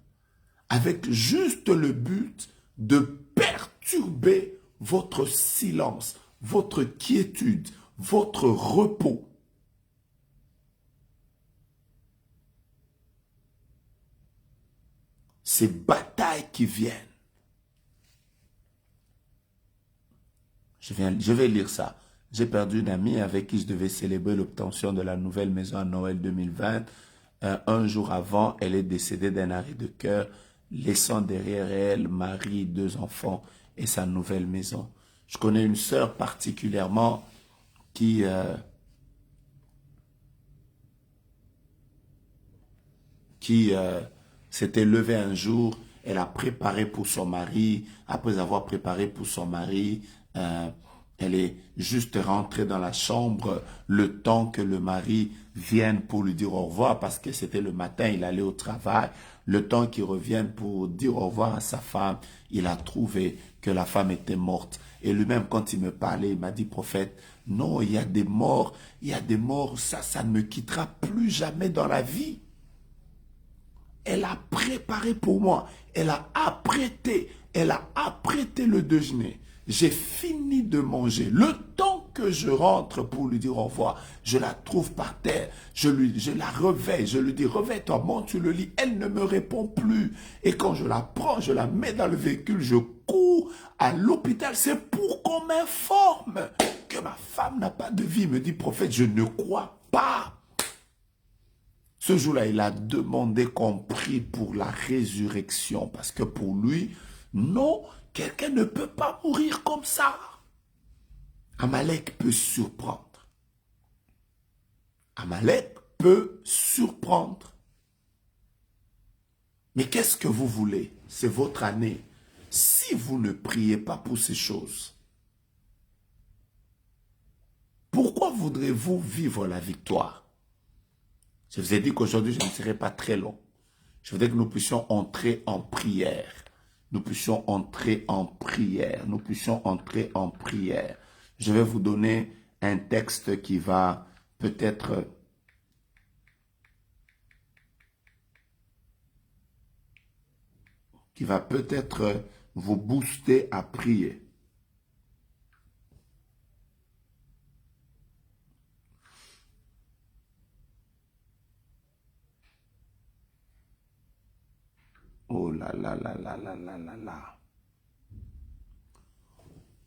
avec juste le but de perturber votre silence, votre quiétude, votre repos. Ces batailles qui viennent. Je vais lire ça. J'ai perdu une amie avec qui je devais célébrer l'obtention de la nouvelle maison à Noël 2020. Un jour avant, elle est décédée d'un arrêt de cœur, laissant derrière elle mari, 2 enfants et sa nouvelle maison. Je connais une sœur particulièrement qui s'était levée un jour. Elle a préparé pour son mari. Après avoir préparé pour son mari, elle est juste rentrée dans la chambre le temps que le mari vienne pour lui dire au revoir parce que c'était le matin, il allait au travail. Le temps qu'il revienne pour dire au revoir à sa femme, il a trouvé que la femme était morte. Et lui-même, quand il me parlait, il m'a dit, prophète, non, il y a des morts, ça ne me quittera plus jamais dans la vie. Elle a préparé pour moi, elle a apprêté le déjeuner. J'ai fini de manger. Le temps que je rentre pour lui dire au revoir, je la trouve par terre. Je la réveille. Je lui dis, réveille-toi, monte sur le lit. Elle ne me répond plus. Et quand je la prends, je la mets dans le véhicule, je cours à l'hôpital. C'est pour qu'on m'informe que ma femme n'a pas de vie. Il me dit, prophète, je ne crois pas. Ce jour-là, il a demandé qu'on prie pour la résurrection. Parce que pour lui, non, quelqu'un ne peut pas mourir comme ça. Amalek peut surprendre. Amalek peut surprendre. Mais qu'est-ce que vous voulez? C'est votre année. Si vous ne priez pas pour ces choses, pourquoi voudrez-vous vivre la victoire? Je vous ai dit qu'aujourd'hui, je ne serai pas très long. Je voudrais que nous puissions entrer en prière. Nous puissions entrer en prière. Nous puissions entrer en prière. Je vais vous donner un texte qui va peut-être vous booster à prier. Oh là là là là là là là là.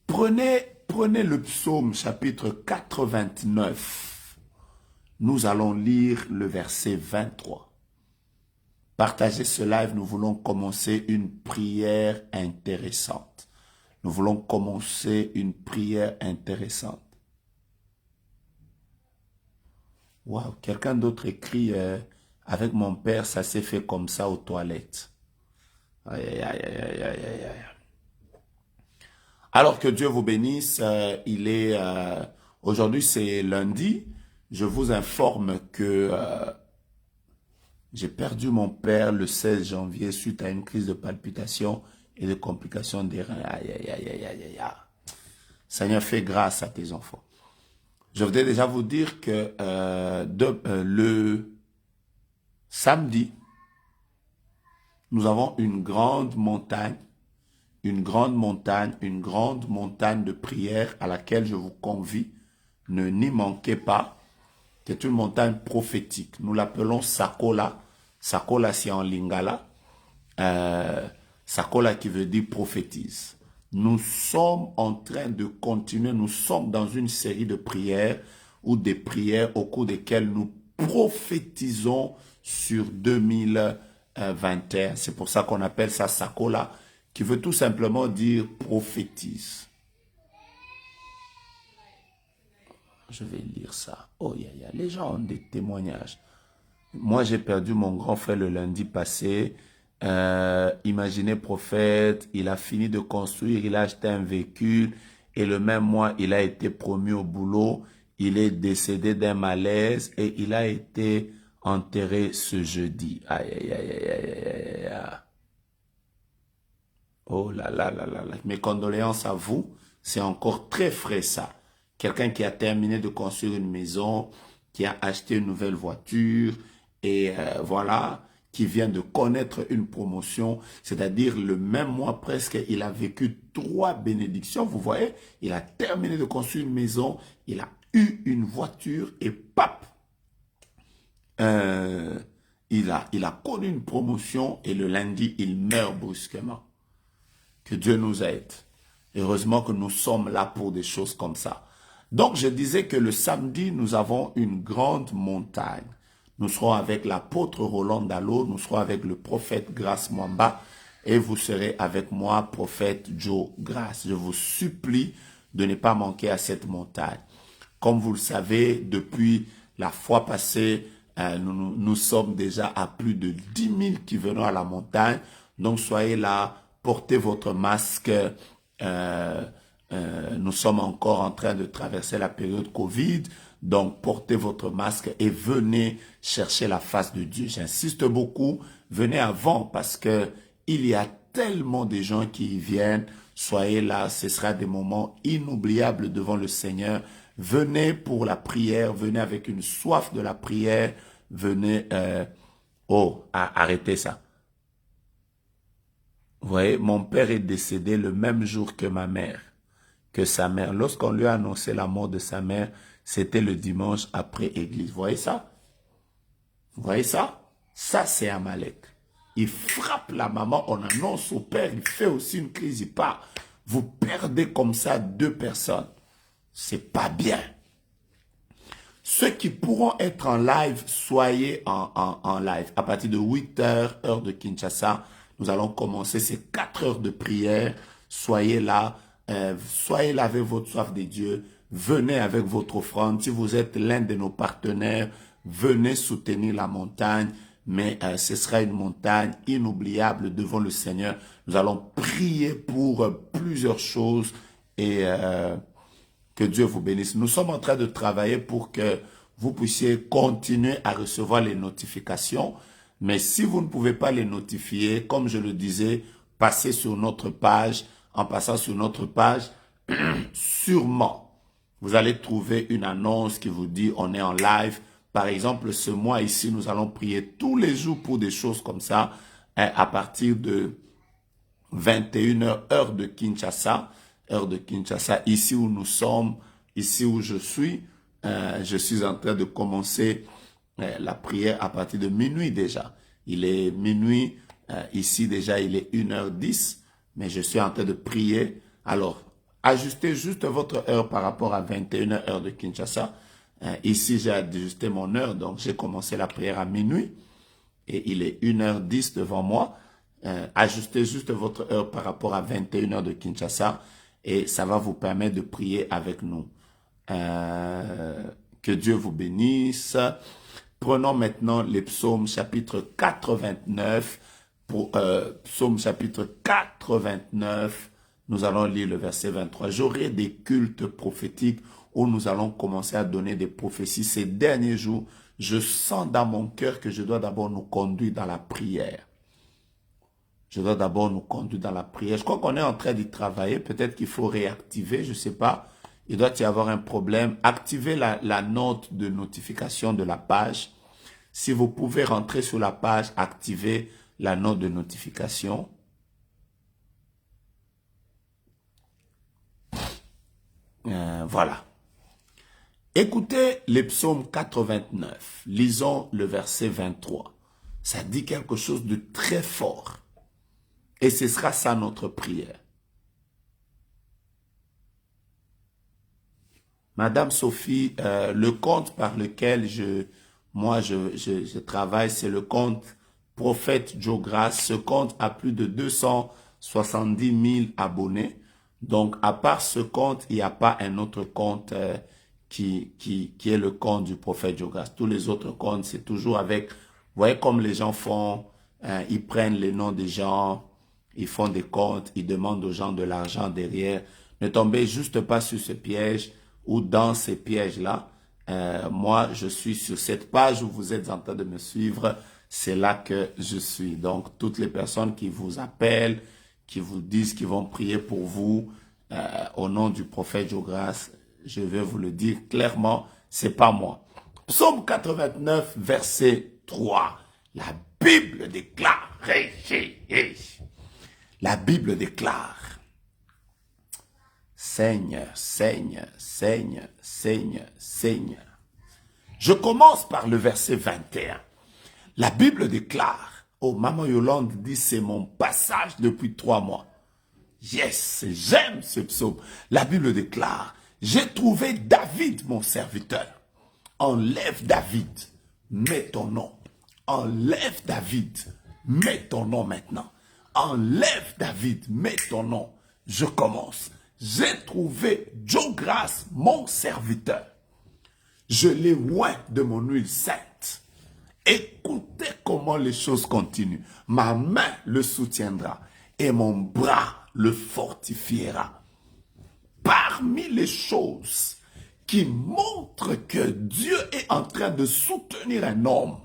Prenez le psaume chapitre 89. Nous allons lire le verset 23. Partagez ce live, nous voulons commencer une prière intéressante. Nous voulons commencer une prière intéressante. Waouh, quelqu'un d'autre écrit avec mon père, ça s'est fait comme ça aux toilettes. Aïe, aïe, aïe, aïe, aïe, aïe, aïe. Alors que Dieu vous bénisse, aujourd'hui c'est lundi. Je vous informe que j'ai perdu mon père le 16 janvier suite à une crise de palpitation et de complications des reins. Aïe, aïe, aïe, aïe, aïe, aïe. Seigneur, fais grâce à tes enfants. Je voudrais déjà vous dire que le samedi, nous avons une grande montagne de prière à laquelle je vous convie. Ne n'y manquez pas. C'est une montagne prophétique. Nous l'appelons Sakola. Sakola, c'est en lingala. Sakola qui veut dire prophétise. Nous sommes en train de continuer. Nous sommes dans une série de prières ou des prières au cours desquelles nous prophétisons sur 2021. C'est pour ça qu'on appelle ça Sakola, qui veut tout simplement dire prophétise. Je vais lire ça. Oh, les gens ont des témoignages. Moi, j'ai perdu mon grand frère le lundi passé. Imaginez, prophète, il a fini de construire, il a acheté un véhicule et le même mois, il a été promu au boulot. Il est décédé d'un malaise et il a été enterré ce jeudi. Aïe, aïe, aïe, aïe, aïe, aïe, aïe. Oh là là là là là. Mes condoléances à vous. C'est encore très frais ça. Quelqu'un qui a terminé de construire une maison, qui a acheté une nouvelle voiture et voilà, qui vient de connaître une promotion, c'est-à-dire le même mois presque, il a vécu 3 bénédictions. Vous voyez, il a terminé de construire une maison, il a eu une voiture et pap, il a connu une promotion et le lundi, il meurt brusquement. Que Dieu nous aide. Heureusement que nous sommes là pour des choses comme ça. Donc, je disais que le samedi, nous avons une grande montagne. Nous serons avec l'apôtre Roland Dallot, nous serons avec le prophète Grace Mwamba et vous serez avec moi, prophète Joe Grace. Je vous supplie de ne pas manquer à cette montagne. Comme vous le savez, depuis la fois passée, nous sommes déjà à plus de 10 000 qui venons à la montagne. Donc, soyez là. Portez votre masque. Nous sommes encore en train de traverser la période Covid. Donc, portez votre masque et venez chercher la face de Dieu. J'insiste beaucoup. Venez avant parce que il y a tellement de gens qui y viennent. Soyez là. Ce sera des moments inoubliables devant le Seigneur. Venez pour la prière. Venez avec une soif de la prière. Venez. Arrêtez ça. Vous voyez, mon père est décédé le même jour que ma mère, que sa mère. Lorsqu'on lui a annoncé la mort de sa mère, c'était le dimanche après église. Vous voyez ça? Vous voyez ça? Ça, c'est Amalek. Il frappe la maman, on annonce au père, il fait aussi une crise, il part. Vous perdez comme ça 2 personnes. C'est pas bien. Ceux qui pourront être en live, soyez en live. À partir de 8 heures, heure de Kinshasa, nous allons commencer ces 4 heures de prière. Soyez là avec votre soif de Dieu. Venez avec votre offrande. Si vous êtes l'un de nos partenaires, venez soutenir la montagne. Mais ce sera une montagne inoubliable devant le Seigneur. Nous allons prier pour plusieurs choses et que Dieu vous bénisse. Nous sommes en train de travailler pour que vous puissiez continuer à recevoir les notifications. Mais si vous ne pouvez pas les notifier, comme je le disais, passez sur notre page. En passant sur notre page, sûrement, vous allez trouver une annonce qui vous dit on est en live. Par exemple, ce mois ici, nous allons prier tous les jours pour des choses comme ça, à partir de 21h, heure de Kinshasa, ici où nous sommes, ici où je suis en train de commencer la prière à partir de minuit déjà. Il est minuit, ici déjà il est 1h10, mais je suis en train de prier. Alors, ajustez juste votre heure par rapport à 21h, heure de Kinshasa. Ici, j'ai ajusté mon heure, donc j'ai commencé la prière à minuit. Et il est 1h10 devant moi. Ajustez juste votre heure par rapport à 21h de Kinshasa. Et ça va vous permettre de prier avec nous. Que Dieu vous bénisse. Prenons maintenant les psaumes chapitre 89. Psaume chapitre 89. Nous allons lire le verset 23. J'aurai des cultes prophétiques où nous allons commencer à donner des prophéties. Ces derniers jours, je sens dans mon cœur que je dois d'abord nous conduire dans la prière. Je dois d'abord nous conduire dans la prière. Je crois qu'on est en train d'y travailler. Peut-être qu'il faut réactiver, je ne sais pas. Il doit y avoir un problème. Activez la note de notification de la page. Si vous pouvez rentrer sur la page, activez la note de notification. Voilà. Écoutez les psaumes 89. Lisons le verset 23. Ça dit quelque chose de très fort. Et ce sera ça notre prière. Madame Sophie, le compte par lequel je travaille, c'est le compte Prophète Joe Grace. Ce compte a plus de 270 000 abonnés. Donc, à part ce compte, il n'y a pas un autre compte qui est le compte du prophète Joe-Grace. Tous les autres comptes, c'est toujours avec, vous voyez comme les gens font, ils prennent les noms des gens, ils font des comptes, ils demandent aux gens de l'argent derrière. Ne tombez juste pas sur ce piège ou dans ces pièges-là. Moi, je suis sur cette page où vous êtes en train de me suivre. C'est là que je suis. Donc, toutes les personnes qui vous appellent, qui vous disent qu'ils vont prier pour vous, au nom du prophète Joe-Grace, je vais vous le dire clairement, c'est pas moi. Psaume 89, verset 3. La Bible déclare. La Bible déclare. Seigneur, Seigneur, Seigneur, Seigneur, Seigneur. Je commence par le verset 21. La Bible déclare. Oh, Maman Yolande dit, c'est mon passage depuis 3 mois. Yes, j'aime ce psaume. La Bible déclare, j'ai trouvé David, mon serviteur. Enlève David, mets ton nom. Enlève David, mets ton nom maintenant. Enlève David, mets ton nom. Je commence. J'ai trouvé Joe-Grace, mon serviteur. Je l'ai oint de mon huile sainte. Écoutez comment les choses continuent. Ma main le soutiendra et mon bras le fortifiera. Parmi les choses qui montrent que Dieu est en train de soutenir un homme,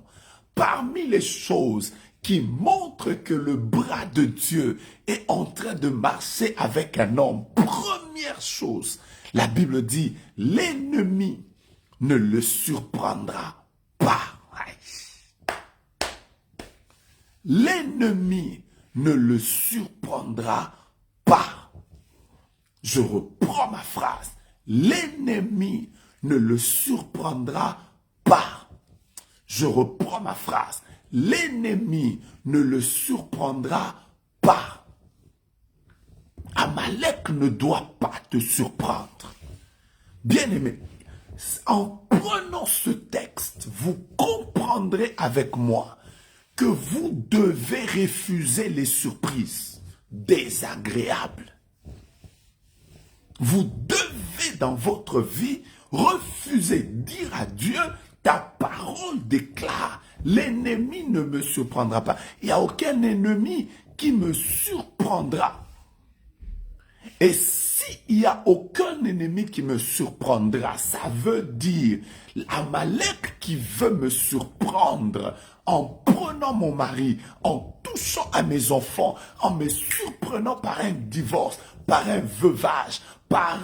parmi les choses qui montrent que le bras de Dieu est en train de marcher avec un homme, première chose, la Bible dit, l'ennemi ne le surprendra pas. L'ennemi ne le surprendra pas. Je reprends ma phrase. L'ennemi ne le surprendra pas. Je reprends ma phrase. L'ennemi ne le surprendra pas. Amalek ne doit pas te surprendre. Bien-aimé, en prenant ce texte, vous comprendrez avec moi que vous devez refuser les surprises désagréables. Vous devez dans votre vie refuser, dire à Dieu, ta parole déclare, l'ennemi ne me surprendra pas. Il n'y a aucun ennemi qui me surprendra. Et s'il n'y a aucun ennemi qui me surprendra, ça veut dire Amalek qui veut me surprendre en prenant mon mari, en touchant à mes enfants, en me surprenant par un divorce, par un veuvage, par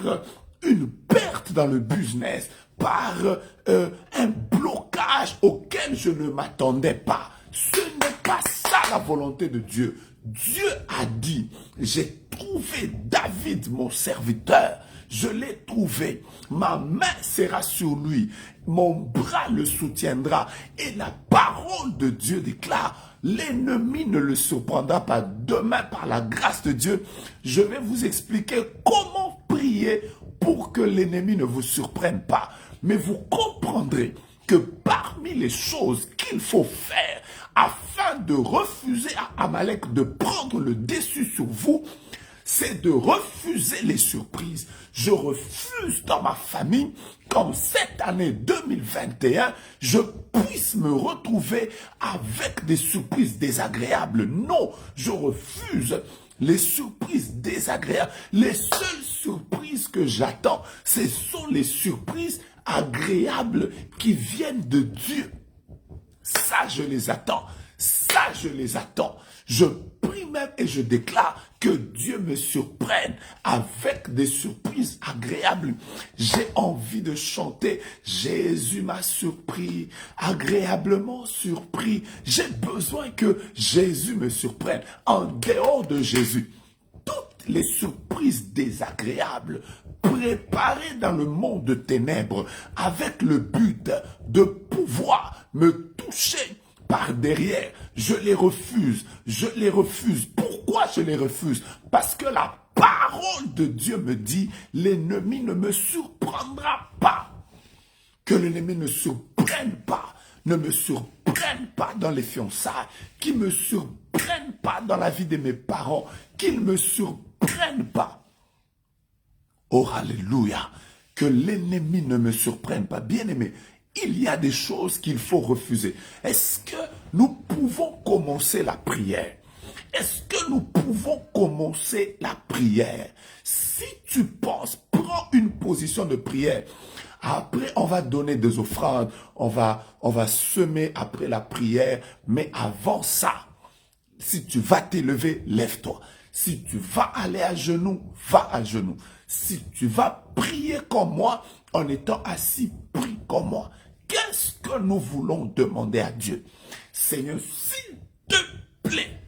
une perte dans le business, par un blocage auquel je ne m'attendais pas. Ce n'est pas ça la volonté de Dieu. Dieu a dit, j'ai trouvé David, mon serviteur. Je l'ai trouvé. Ma main sera sur lui. Mon bras le soutiendra. Et la parole de Dieu déclare, l'ennemi ne le surprendra pas. Demain, par la grâce de Dieu, je vais vous expliquer comment prier pour que l'ennemi ne vous surprenne pas. Mais vous comprendrez que parmi les choses qu'il faut faire afin de refuser à Amalek de prendre le dessus sur vous, c'est de refuser les surprises. Je refuse dans ma famille, comme cette année 2021, je puisse me retrouver avec des surprises désagréables. Non, je refuse les surprises désagréables. Les seules surprises que j'attends, ce sont les surprises agréables qui viennent de Dieu. Ça, je les attends. Ça, je les attends. Je prie même et je déclare que Dieu me surprenne avec des surprises agréables. J'ai envie de chanter. Jésus m'a surpris, agréablement surpris. J'ai besoin que Jésus me surprenne. En dehors de Jésus, toutes les surprises désagréables préparées dans le monde de ténèbres avec le but de pouvoir me toucher par derrière, je les refuse, je les refuse. Pourquoi je les refuse? Parce que la parole de Dieu me dit, l'ennemi ne me surprendra pas. Que l'ennemi ne surprenne pas, ne me surprenne pas dans les fiançailles, qu'il ne me surprenne pas dans la vie de mes parents, qu'il ne me surprenne pas. Oh, alléluia. que l'ennemi ne me surprenne pas. Bien-aimé, il y a des choses qu'il faut refuser. Est-ce que nous pouvons commencer la prière? Est-ce que nous pouvons commencer la prière? Si tu penses, prends une position de prière. Après, on va donner des offrandes, on va semer après la prière. Mais avant ça, si tu vas t'élever, lève-toi. Si tu vas aller à genoux, va à genoux. Si tu vas prier comme moi, en étant assis, prie comme moi. Qu'est-ce que nous voulons demander à Dieu? Seigneur, s'il te plaît,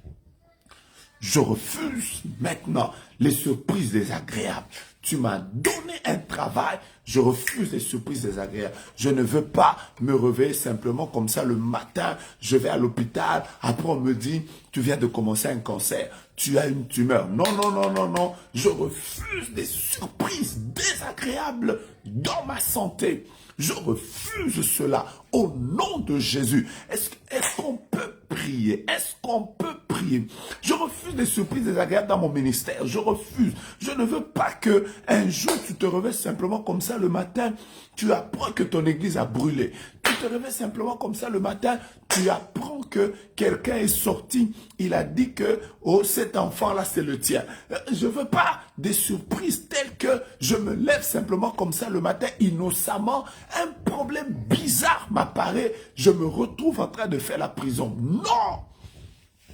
je refuse maintenant les surprises désagréables. Tu m'as donné un travail, je refuse les surprises désagréables. Je ne veux pas me réveiller simplement comme ça le matin, je vais à l'hôpital, après on me dit, tu viens de commencer un cancer, tu as une tumeur. Non, non, non, non, non, je refuse des surprises désagréables dans ma santé. Je refuse cela au nom de Jésus. Est-ce qu'on peut prier? Est-ce qu'on peut prier? Je refuse des surprises désagréables dans mon ministère. Je refuse. Je ne veux pas que un jour tu te réveilles simplement comme ça le matin, tu apprends que ton église a brûlé. Tu te réveilles simplement comme ça le matin, tu apprends que quelqu'un est sorti, il a dit que oh, cet enfant-là c'est le tien. Je ne veux pas des surprises telles que je me lève simplement comme ça le matin, innocemment, un problème bizarre m'apparaît, je me retrouve en train de faire la prison. Non!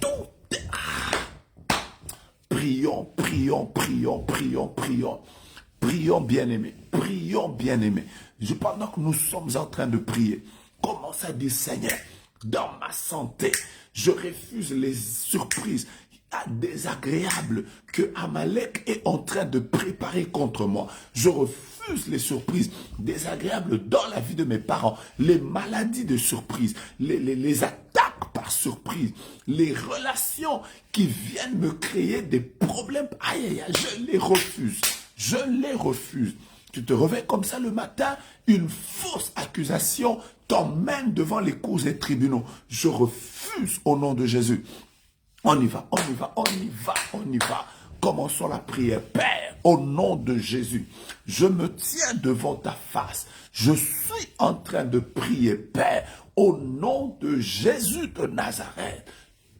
Tout est... Prions, prions, prions, prions, prions. Prions, bien-aimés. Prions, bien-aimés. Pendant que nous sommes en train de prier, commence à dire, Seigneur, dans ma santé, je refuse les surprises désagréables que Amalek est en train de préparer contre moi. Je refuse les surprises désagréables dans la vie de mes parents, les maladies de surprise, les attaques par surprise, les relations qui viennent me créer des problèmes. Aïe, aïe, aïe, je les refuse. Je les refuse. Tu te réveilles comme ça le matin, une fausse accusation t'emmène devant les cours et tribunaux. Je refuse au nom de Jésus. On y va, on y va, on y va, on y va. Commençons la prière. Père, au nom de Jésus, je me tiens devant ta face. Je suis en train de prier, Père, au nom de Jésus de Nazareth.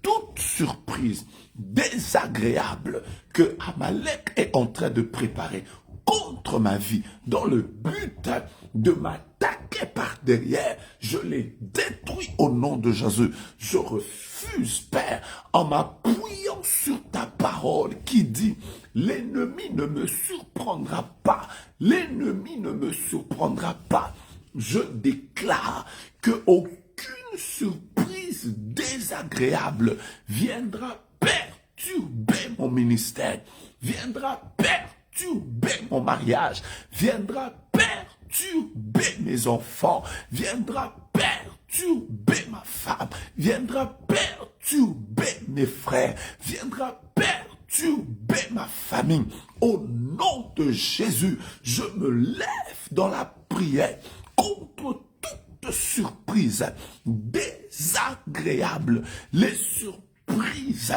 Toute surprise désagréable que Amalek est en train de préparer contre ma vie, dans le but de m'attaquer par derrière, je les détruis au nom de Jésus. Je refuse, Père, en m'appuyant sur ta parole qui dit, l'ennemi ne me surprendra pas, l'ennemi ne me surprendra pas. Je déclare que aucune surprise désagréable viendra perturber mon ministère, viendra perturber mon mariage, viendra perturber mes enfants, viendra perturber ma femme, viendra perturber mes frères, viendra perturber ma famille. Au nom de Jésus, je me lève dans la prière contre toute surprise désagréable, les surprises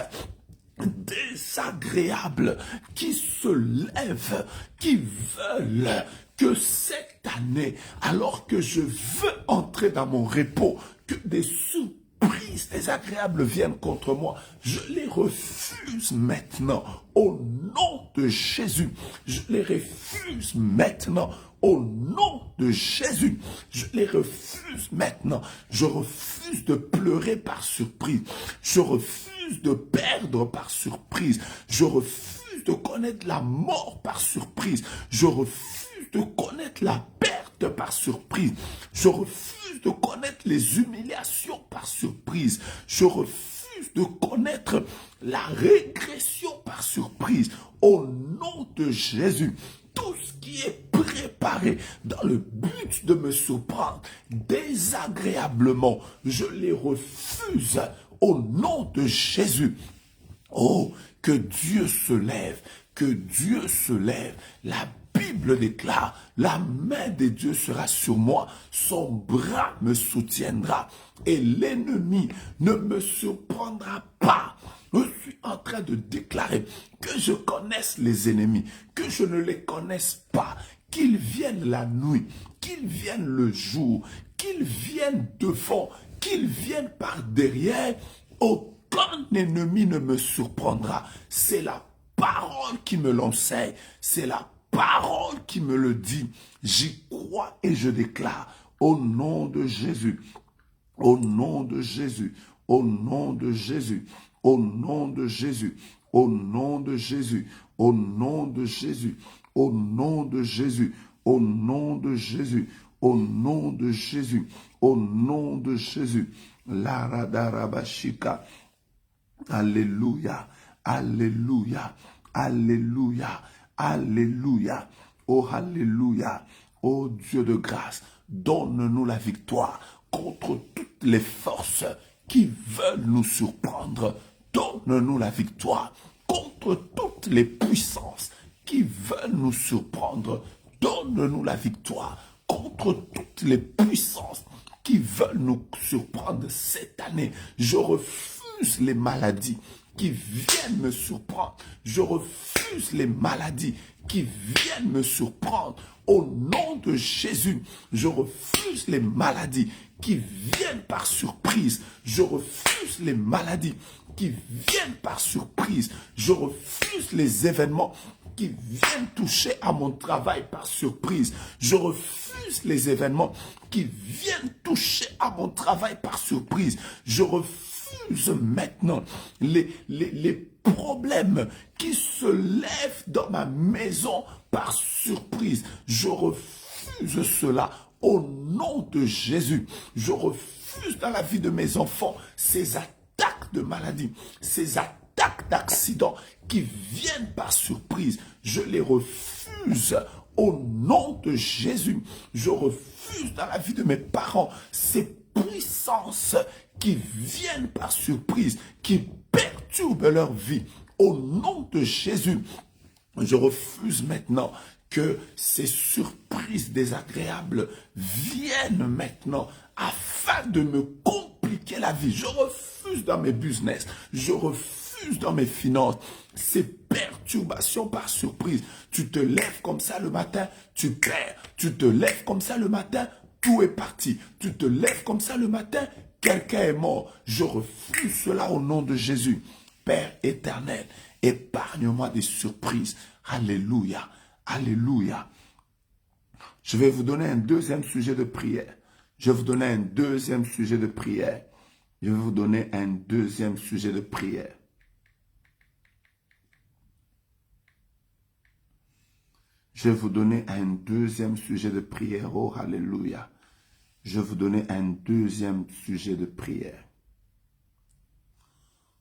désagréables qui se lèvent, qui veulent que cette année, alors que je veux entrer dans mon repos, que des surprises désagréables viennent contre moi. Je les refuse maintenant au nom de Jésus. Je les refuse maintenant au nom de Jésus. Je les refuse maintenant. Je refuse de pleurer par surprise. Je refuse de perdre par surprise. Je refuse de connaître la mort par surprise. Je refuse de connaître la perte par surprise. Je refuse de connaître les humiliations par surprise. Je refuse de connaître la régression par surprise. Au nom de Jésus, tout ce qui est préparé dans le but de me surprendre désagréablement, je les refuse au nom de Jésus. Oh, que Dieu se lève, que Dieu se lève. La Bible déclare, la main de Dieu sera sur moi, son bras me soutiendra et l'ennemi ne me surprendra pas. Je suis en train de déclarer que je connaisse les ennemis, que je ne les connaisse pas, qu'ils viennent la nuit, qu'ils viennent le jour, qu'ils viennent devant, qu'ils viennent par derrière, aucun ennemi ne me surprendra. C'est la parole qui me l'enseigne, c'est la parole qui me le dit. J'y crois et je déclare au nom de Jésus, au nom de Jésus, au nom de Jésus, au nom de Jésus, au nom de Jésus, au nom de Jésus, au nom de Jésus, au nom de Jésus, au nom de Jésus, au nom de Jésus. La radarabashika. Alléluia, alléluia, alléluia, alléluia. Oh, alléluia. Oh Dieu de grâce, donne-nous la victoire contre toutes les forces qui veulent nous surprendre. Donne-nous la victoire contre toutes les puissances qui veulent nous surprendre. Donne-nous la victoire contre toutes les puissances qui veulent nous surprendre cette année. Je refuse les maladies qui viennent me surprendre. Je refuse les maladies qui viennent me surprendre. Au nom de Jésus, je refuse les maladies qui viennent par surprise. Je refuse les maladies qui viennent par surprise. Je refuse les événements qui viennent toucher à mon travail par surprise. Je refuse les événements qui viennent toucher à mon travail par surprise. Je refuse maintenant les problèmes qui se lèvent dans ma maison par surprise. Je refuse cela au nom de Jésus. Je refuse dans la vie de mes enfants ces attaques de maladie, ces attaques d'accidents qui viennent par surprise. Je les refuse au nom de Jésus. Je refuse dans la vie de mes parents ces puissances qui viennent par surprise, qui perturbent leur vie. Au nom de Jésus, je refuse maintenant que ces surprises désagréables viennent maintenant afin de me compliquer la vie. Je refuse dans mes business, je refuse dans mes finances ces perturbations par surprise. Tu te lèves comme ça le matin, tu perds. Tu te lèves comme ça le matin, tout est parti. Tu te lèves comme ça le matin, quelqu'un est mort. Je refuse cela au nom de Jésus. Père éternel, épargne-moi des surprises. Alléluia, alléluia. Je vais vous donner un deuxième sujet de prière. Je vais vous donner un deuxième sujet de prière. Je vais vous donner un deuxième sujet de prière. Je vais vous donner un deuxième sujet de prière. Oh, alléluia. Je vais vous donner un deuxième sujet de prière.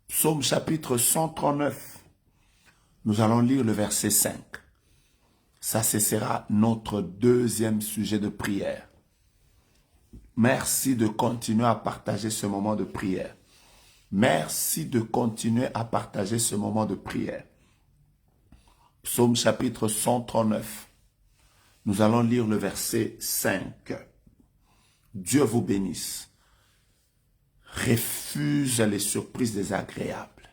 Psaume chapitre 139. Nous allons lire le verset 5. Ça, ce sera notre deuxième sujet de prière. Merci de continuer à partager ce moment de prière. Merci de continuer à partager ce moment de prière. Psaume chapitre 139. Nous allons lire le verset 5. Dieu vous bénisse. Refuse les surprises désagréables.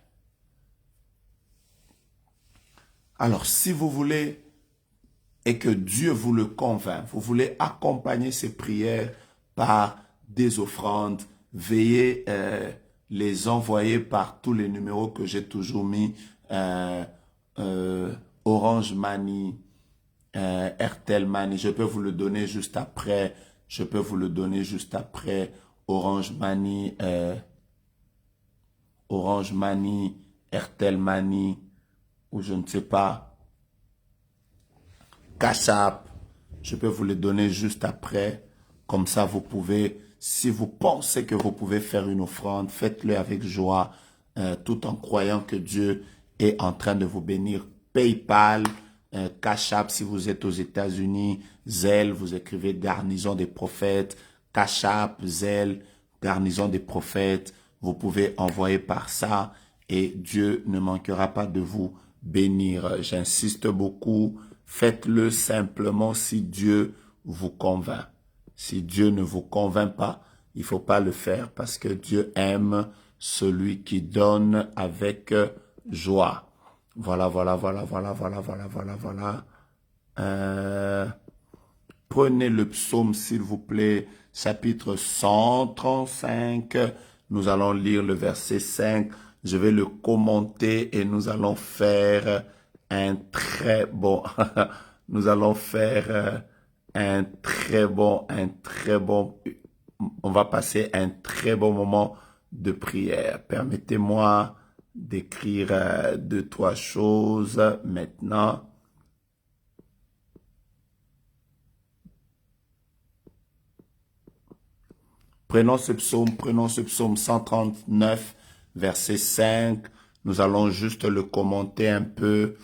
Alors, si vous voulez et que Dieu vous le convainc, vous voulez accompagner ces prières par des offrandes, veuillez les envoyer par tous les numéros que j'ai toujours mis, Orange Money, Airtel Money, je peux vous le donner juste après, Orange Money, Airtel Money, ou je ne sais pas, Cash App, je peux vous le donner juste après. Comme ça, vous pouvez, si vous pensez que vous pouvez faire une offrande, faites-le avec joie, tout en croyant que Dieu est en train de vous bénir. PayPal, Cash App si vous êtes aux États-Unis, Zelle, vous écrivez Garnison des Prophètes, Cash App, Zelle, Garnison des Prophètes. Vous pouvez envoyer par ça et Dieu ne manquera pas de vous bénir. J'insiste beaucoup, faites-le simplement si Dieu vous convainc. Si Dieu ne vous convainc pas, il ne faut pas le faire parce que Dieu aime celui qui donne avec joie. Voilà. Prenez le psaume, s'il vous plaît, chapitre 135. Nous allons lire le verset 5. Je vais le commenter et nous allons faire un très bon, nous allons faire un très bon, on va passer un très bon moment de prière. Permettez-moi d'écrire deux, trois choses maintenant. Prenons ce psaume 139, verset 5. Nous allons juste le commenter un peu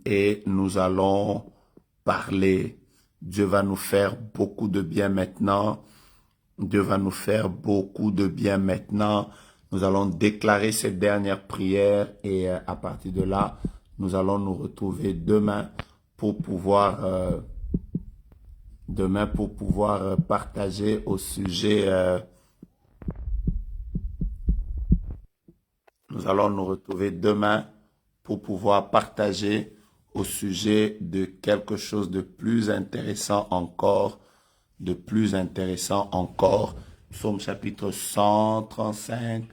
et nous allons parler. Dieu va nous faire beaucoup de bien maintenant. Dieu va nous faire beaucoup de bien maintenant. Nous allons déclarer cette dernière prière et à partir de là, nous allons nous retrouver demain pour pouvoir partager au sujet. Nous allons nous retrouver demain pour pouvoir partager au sujet de quelque chose de plus intéressant encore, Psaume chapitre 135,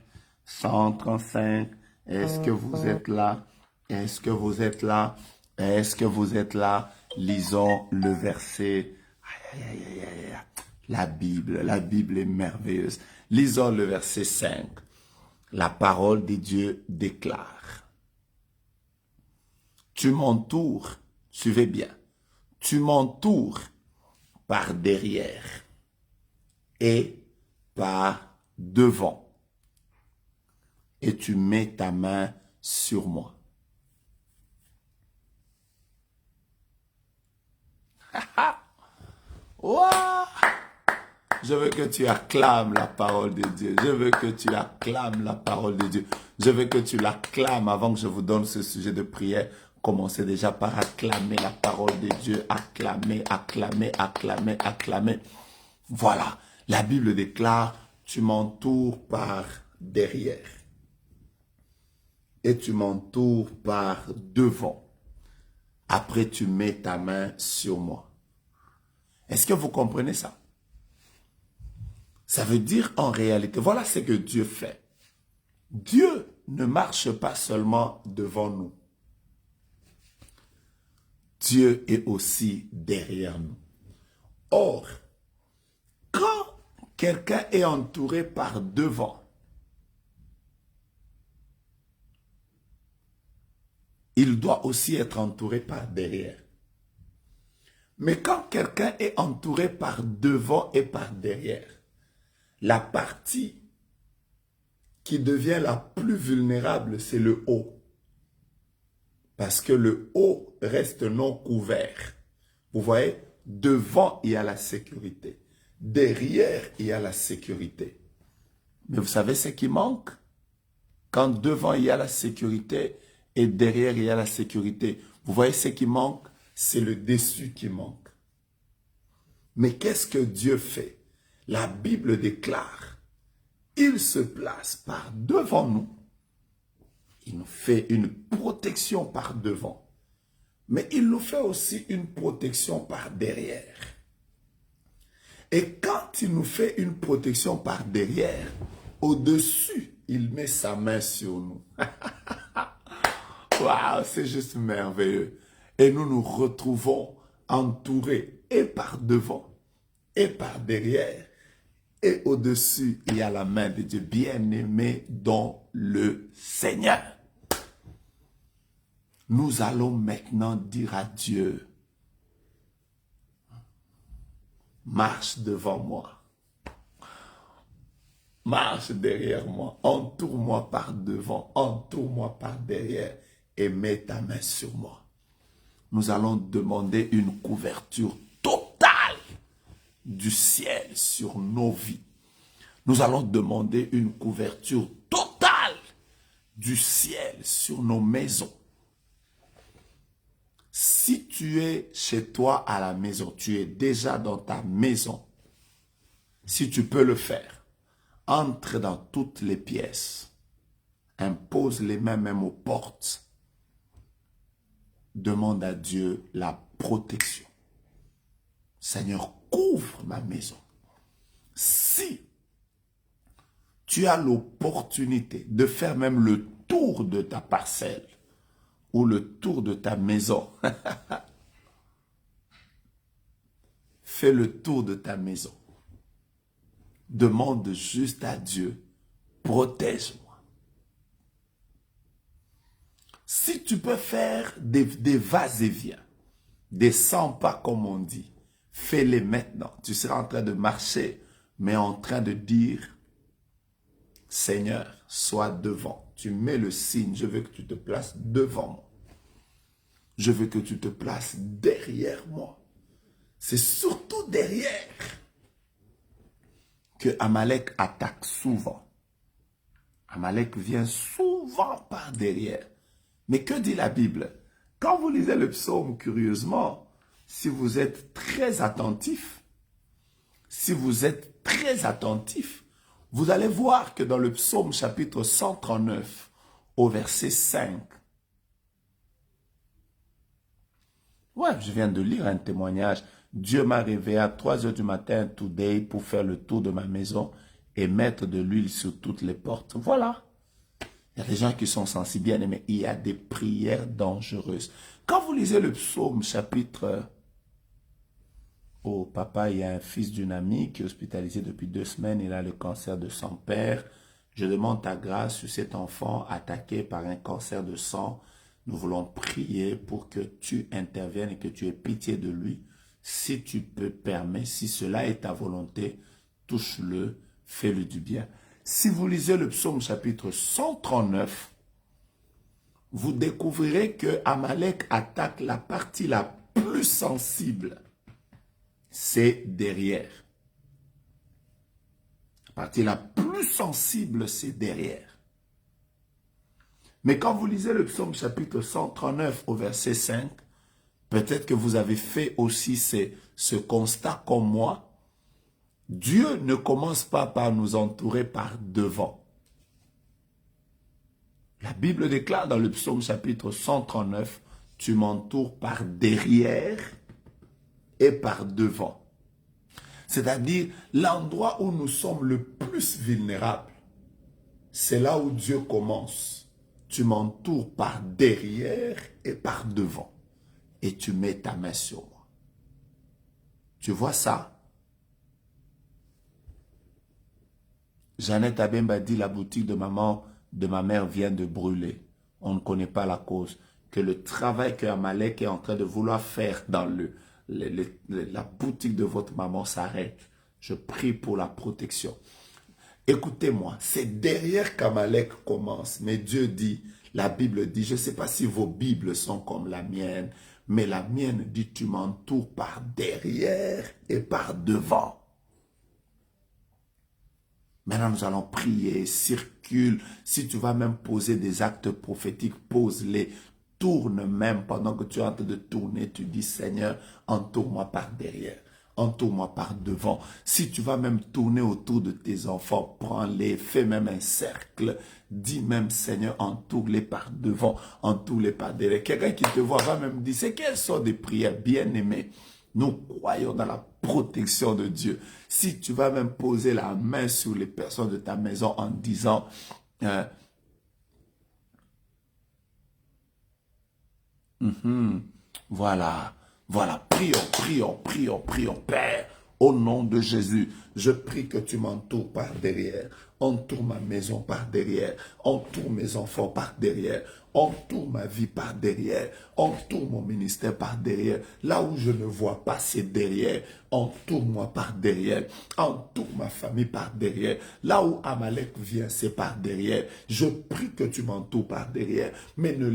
135. Est-ce que vous êtes là? Est-ce que vous êtes là? Est-ce que vous êtes là? Lisons le verset. Aïe, aïe, aïe, aïe, aïe. La Bible est merveilleuse. Lisons le verset 5. La parole de Dieu déclare. Tu m'entoures, suivez bien, tu m'entoures par derrière et par devant, et tu mets ta main sur moi. Wow! Je veux que tu acclames la parole de Dieu. Je veux que tu acclames la parole de Dieu. Je veux que tu l'acclames avant que je vous donne ce sujet de prière. Commencez déjà par acclamer la parole de Dieu. Acclamer, acclamer, acclamer, acclamer. Voilà. La Bible déclare, tu m'entoures par derrière. Et tu m'entoures par devant. Après, tu mets ta main sur moi. Est-ce que vous comprenez ça? Ça veut dire en réalité, voilà ce que Dieu fait. Dieu ne marche pas seulement devant nous. Dieu est aussi derrière nous. Or, quand quelqu'un est entouré par devant, il doit aussi être entouré par derrière. Mais quand quelqu'un est entouré par devant et par derrière, la partie qui devient la plus vulnérable, c'est le haut. Parce que le haut reste non couvert. Vous voyez, devant, il y a la sécurité. Derrière, il y a la sécurité. Mais vous savez ce qui manque? Quand devant, il y a la sécurité et derrière, il y a la sécurité. Vous voyez ce qui manque? C'est le dessus qui manque. Mais qu'est-ce que Dieu fait? La Bible déclare, il se place par devant nous. Il nous fait une protection par devant. Mais il nous fait aussi une protection par derrière. Et quand il nous fait une protection par derrière, au-dessus, il met sa main sur nous. Waouh, c'est juste merveilleux. Et nous nous retrouvons entourés et par devant et par derrière. Et au-dessus, il y a la main de Dieu, bien-aimé dans le Seigneur. Nous allons maintenant dire à Dieu, marche devant moi, marche derrière moi, entoure-moi par devant, entoure-moi par derrière et mets ta main sur moi. Nous allons demander une couverture totale du ciel sur nos vies. Nous allons demander une couverture totale du ciel sur nos maisons. Si tu es chez toi à la maison, tu es déjà dans ta maison, si tu peux le faire, entre dans toutes les pièces, impose les mains même aux portes, demande à Dieu la protection. Seigneur, couvre ma maison. Si tu as l'opportunité de faire même le tour de ta parcelle ou le tour de ta maison, fais le tour de ta maison. Demande juste à Dieu, protège-moi. Si tu peux faire des vas-et-vient, des 100 pas comme on dit, fais-les maintenant. Tu seras en train de marcher, mais en train de dire, Seigneur, sois devant. Tu mets le signe, je veux que tu te places devant moi. Je veux que tu te places derrière moi. C'est surtout derrière que Amalek attaque souvent. Amalek vient souvent par derrière. Mais que dit la Bible? Quand vous lisez le psaume curieusement, si vous êtes très attentif, vous allez voir que dans le psaume chapitre 139, au verset 5, je viens de lire un témoignage. Dieu m'a réveillé à 3 heures du matin, today, pour faire le tour de ma maison et mettre de l'huile sur toutes les portes. Voilà. Il y a des gens qui sont sensibles, bien aimés. Il y a des prières dangereuses. Quand vous lisez le psaume chapitre... Oh, papa, il y a un fils d'une amie qui est hospitalisé depuis 2 semaines. Il a le cancer de son père. Je demande ta grâce sur cet enfant attaqué par un cancer de sang. Nous voulons prier pour que tu interviennes et que tu aies pitié de lui. Si tu peux permettre, si cela est ta volonté, touche-le, fais-le du bien. Si vous lisez le psaume chapitre 139, vous découvrirez que Amalek attaque la partie la plus sensible. C'est derrière. La partie la plus sensible, c'est derrière. Mais quand vous lisez le psaume chapitre 139 au verset 5, peut-être que vous avez fait aussi ce constat comme moi. Dieu ne commence pas par nous entourer par devant. La Bible déclare dans le psaume chapitre 139, tu m'entoures par derrière et par devant. C'est-à-dire l'endroit où nous sommes le plus vulnérables. C'est là où Dieu commence. Tu m'entoures par derrière et par devant. Et tu mets ta main sur moi. Tu vois ça? Jeannette Abemba dit la boutique de ma mère vient de brûler. On ne connaît pas la cause. Que le travail que Amalek est en train de vouloir faire dans la boutique de votre maman s'arrête. Je prie pour la protection. Écoutez-moi, c'est derrière qu'Amalek commence. Mais Dieu dit, la Bible dit, je ne sais pas si vos Bibles sont comme la mienne, mais la mienne dit, tu m'entoures par derrière et par devant. Maintenant, nous allons prier, circule. Si tu vas même poser des actes prophétiques, pose-les. Tourne même pendant que tu es en train de tourner. Tu dis, Seigneur, entoure-moi par derrière. Entoure-moi par devant. Si tu vas même tourner autour de tes enfants, prends-les, fais même un cercle. Dis même, Seigneur, entoure-les par devant, entoure-les par derrière. Quelqu'un qui te voit va même dire, c'est quelles sont des prières bien-aimées. Nous croyons dans la protection de Dieu. Si tu vas même poser la main sur les personnes de ta maison en disant, voilà, prions, Père, au nom de Jésus, je prie que tu m'entoures par derrière, entoure ma maison par derrière, entoure mes enfants par derrière, entoure ma vie par derrière, entoure mon ministère par derrière, là où je ne vois pas, c'est derrière, entoure-moi par derrière, entoure ma famille par derrière, là où Amalek vient, c'est par derrière, je prie que tu m'entoures par derrière, mais ne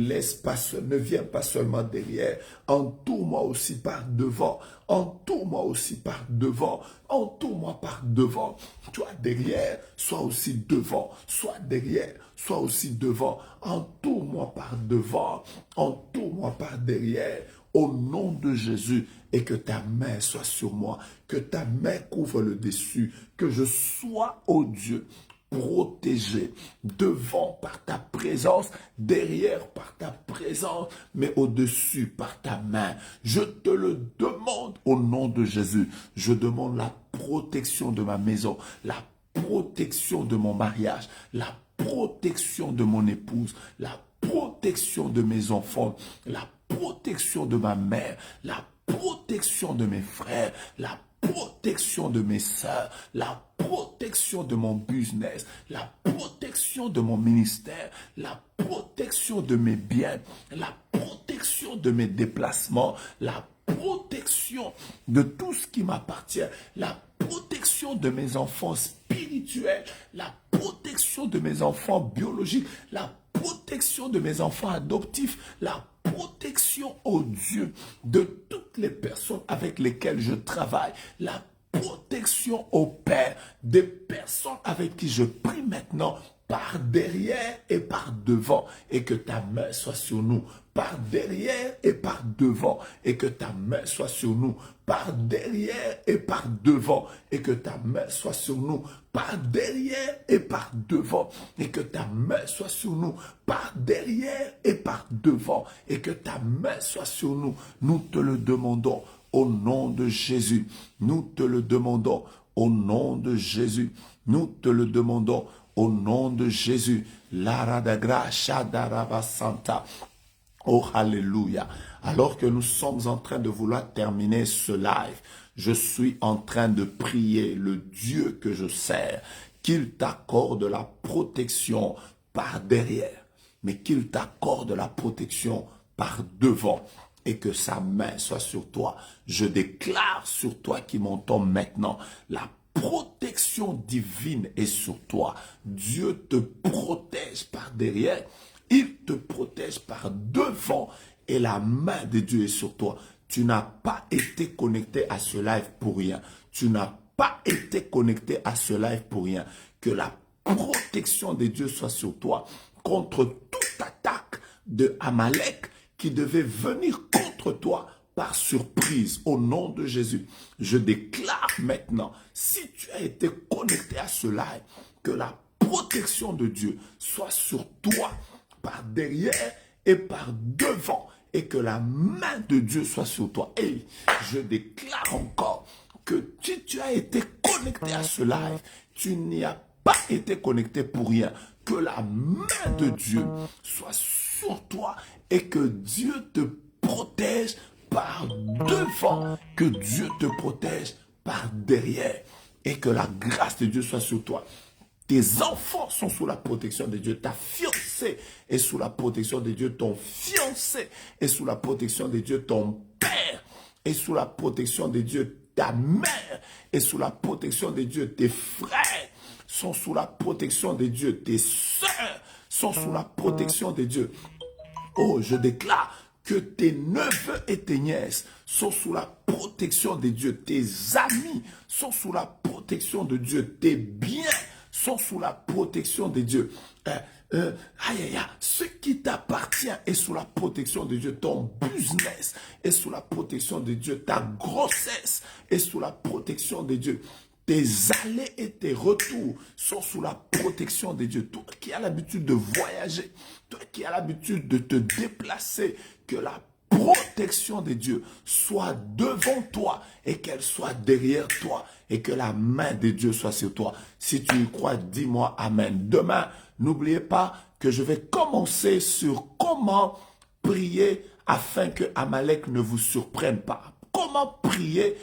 viens pas seulement derrière, entoure-moi aussi par devant, entoure-moi aussi par devant, entoure-moi par devant, toi derrière, sois aussi devant, sois derrière, sois aussi devant, entoure-moi par devant, entoure-moi par derrière, au nom de Jésus, et que ta main soit sur moi, que ta main couvre le dessus, que je sois, oh Dieu, protégé, devant par ta présence, derrière par ta présence, mais au-dessus par ta main. Je te le demande au nom de Jésus. Je demande la protection de ma maison, la protection de mon mariage, la protection de mon épouse, la protection de mes enfants, la protection de ma mère, la protection de mes frères, la protection de mes sœurs, la protection de mon business, la protection de mon ministère, la protection de mes biens, la protection de mes déplacements, la protection de tout ce qui m'appartient, la protection de mes enfants spirituels, la protection de mes enfants biologiques, la protection de mes enfants adoptifs, la protection, oh Dieu, de toutes les personnes avec lesquelles je travaille, la protection, au Père, des personnes avec qui je prie maintenant, par derrière et par devant, et que ta main soit sur nous, par derrière et par devant, et que ta main soit sur nous, par derrière et par devant, et que ta main soit sur nous, par derrière et par devant, et que ta main soit sur nous, par derrière et par devant, et que ta main soit sur nous. Nous te le demandons au nom de Jésus. Nous te le demandons au nom de Jésus. Nous te le demandons au nom de Jésus. Laradagra Shadaraba Santa. Oh, alléluia. Alors que nous sommes en train de vouloir terminer ce live, je suis en train de prier le Dieu que je sers, qu'il t'accorde la protection par derrière, mais qu'il t'accorde la protection par devant, et que sa main soit sur toi. Je déclare sur toi qui m'entend maintenant, la protection divine est sur toi. Dieu te protège par derrière, il te protège par devant, et la main de Dieu est sur toi. Tu n'as pas été connecté à ce live pour rien. Tu n'as pas été connecté à ce live pour rien. Que la protection de Dieu soit sur toi contre toute attaque de Amalek qui devait venir contre toi par surprise. Au nom de Jésus, je déclare maintenant, si tu as été connecté à ce live, que la protection de Dieu soit sur toi par derrière et par devant, et que la main de Dieu soit sur toi. Et je déclare encore que si tu as été connecté à ce live, tu n'y as pas été connecté pour rien. Que la main de Dieu soit sur toi et que Dieu te protège par devant, que Dieu te protège par derrière, et que la grâce de Dieu soit sur toi. Tes enfants sont sous la protection de Dieu. Ta fiancée est sous la protection de Dieu. Ton fiancé est sous la protection de Dieu. Ton père est sous la protection de Dieu. Ta mère est sous la protection de Dieu. Tes frères sont sous la protection de Dieu. Tes sœurs sont sous la protection de Dieu. Oh, je déclare que tes neveux et tes nièces sont sous la protection de Dieu. Tes amis sont sous la protection de Dieu. Tes biens sont sous la protection de Dieu. Ce qui t'appartient est sous la protection de Dieu. Ton business est sous la protection de Dieu. Ta grossesse est sous la protection de Dieu. Tes allées et tes retours sont sous la protection de Dieu. Toi qui as l'habitude de voyager, toi qui as l'habitude de te déplacer, que la protection de Dieu soit devant toi et qu'elle soit derrière toi, et que la main de Dieu soit sur toi. Si tu y crois, dis-moi Amen. Demain, n'oubliez pas que je vais commencer sur comment prier afin que Amalek ne vous surprenne pas. Comment prier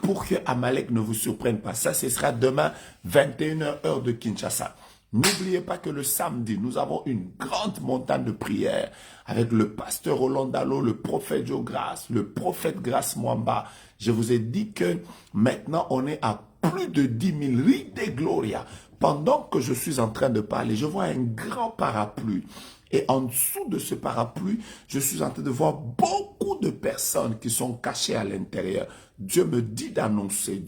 pour que Amalek ne vous surprenne pas. Ça, ce sera demain, 21h heure de Kinshasa. N'oubliez pas que le samedi, nous avons une grande montagne de prière avec le pasteur Roland Dalo, le prophète Joe Grace, le prophète Grace Mwamba. Je vous ai dit que maintenant, on est à plus de 10 000 Ride Gloria. Pendant que je suis en train de parler, je vois un grand parapluie. Et en dessous de ce parapluie, je suis en train de voir beaucoup de personnes qui sont cachées à l'intérieur. Dieu me dit d'annoncer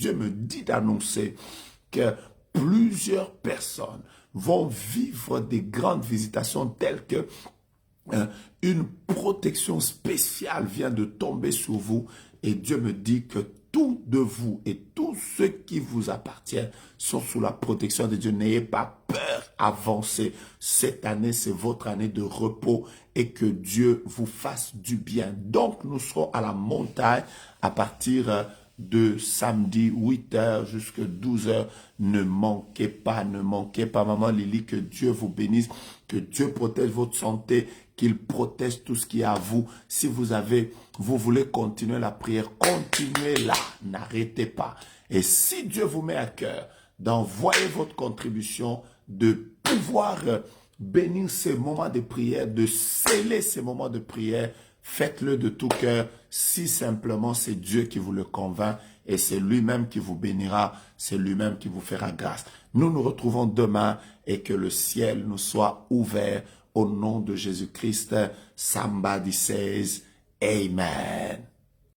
que plusieurs personnes vont vivre des grandes visitations telles que une protection spéciale vient de tomber sur vous. Et Dieu me dit que tout de vous et tout ce qui vous appartient sont sous la protection de Dieu. N'ayez pas peur, avancez. Cette année, c'est votre année de repos et que Dieu vous fasse du bien. Donc, nous serons à la montagne à partir de samedi 8h jusqu'à 12h. Ne manquez pas, ne manquez pas. Maman Lily, que Dieu vous bénisse, que Dieu protège votre santé, qu'il protège tout ce qui est à vous. Si vous voulez continuer la prière, continuez-la, n'arrêtez pas. Et si Dieu vous met à cœur d'envoyer votre contribution, de pouvoir bénir ces moments de prière, de sceller ces moments de prière, faites-le de tout cœur. Si simplement c'est Dieu qui vous le convainc et c'est lui-même qui vous bénira, c'est lui-même qui vous fera grâce. Nous nous retrouvons demain et que le ciel nous soit ouvert au nom de Jésus-Christ. Somebody says Amen.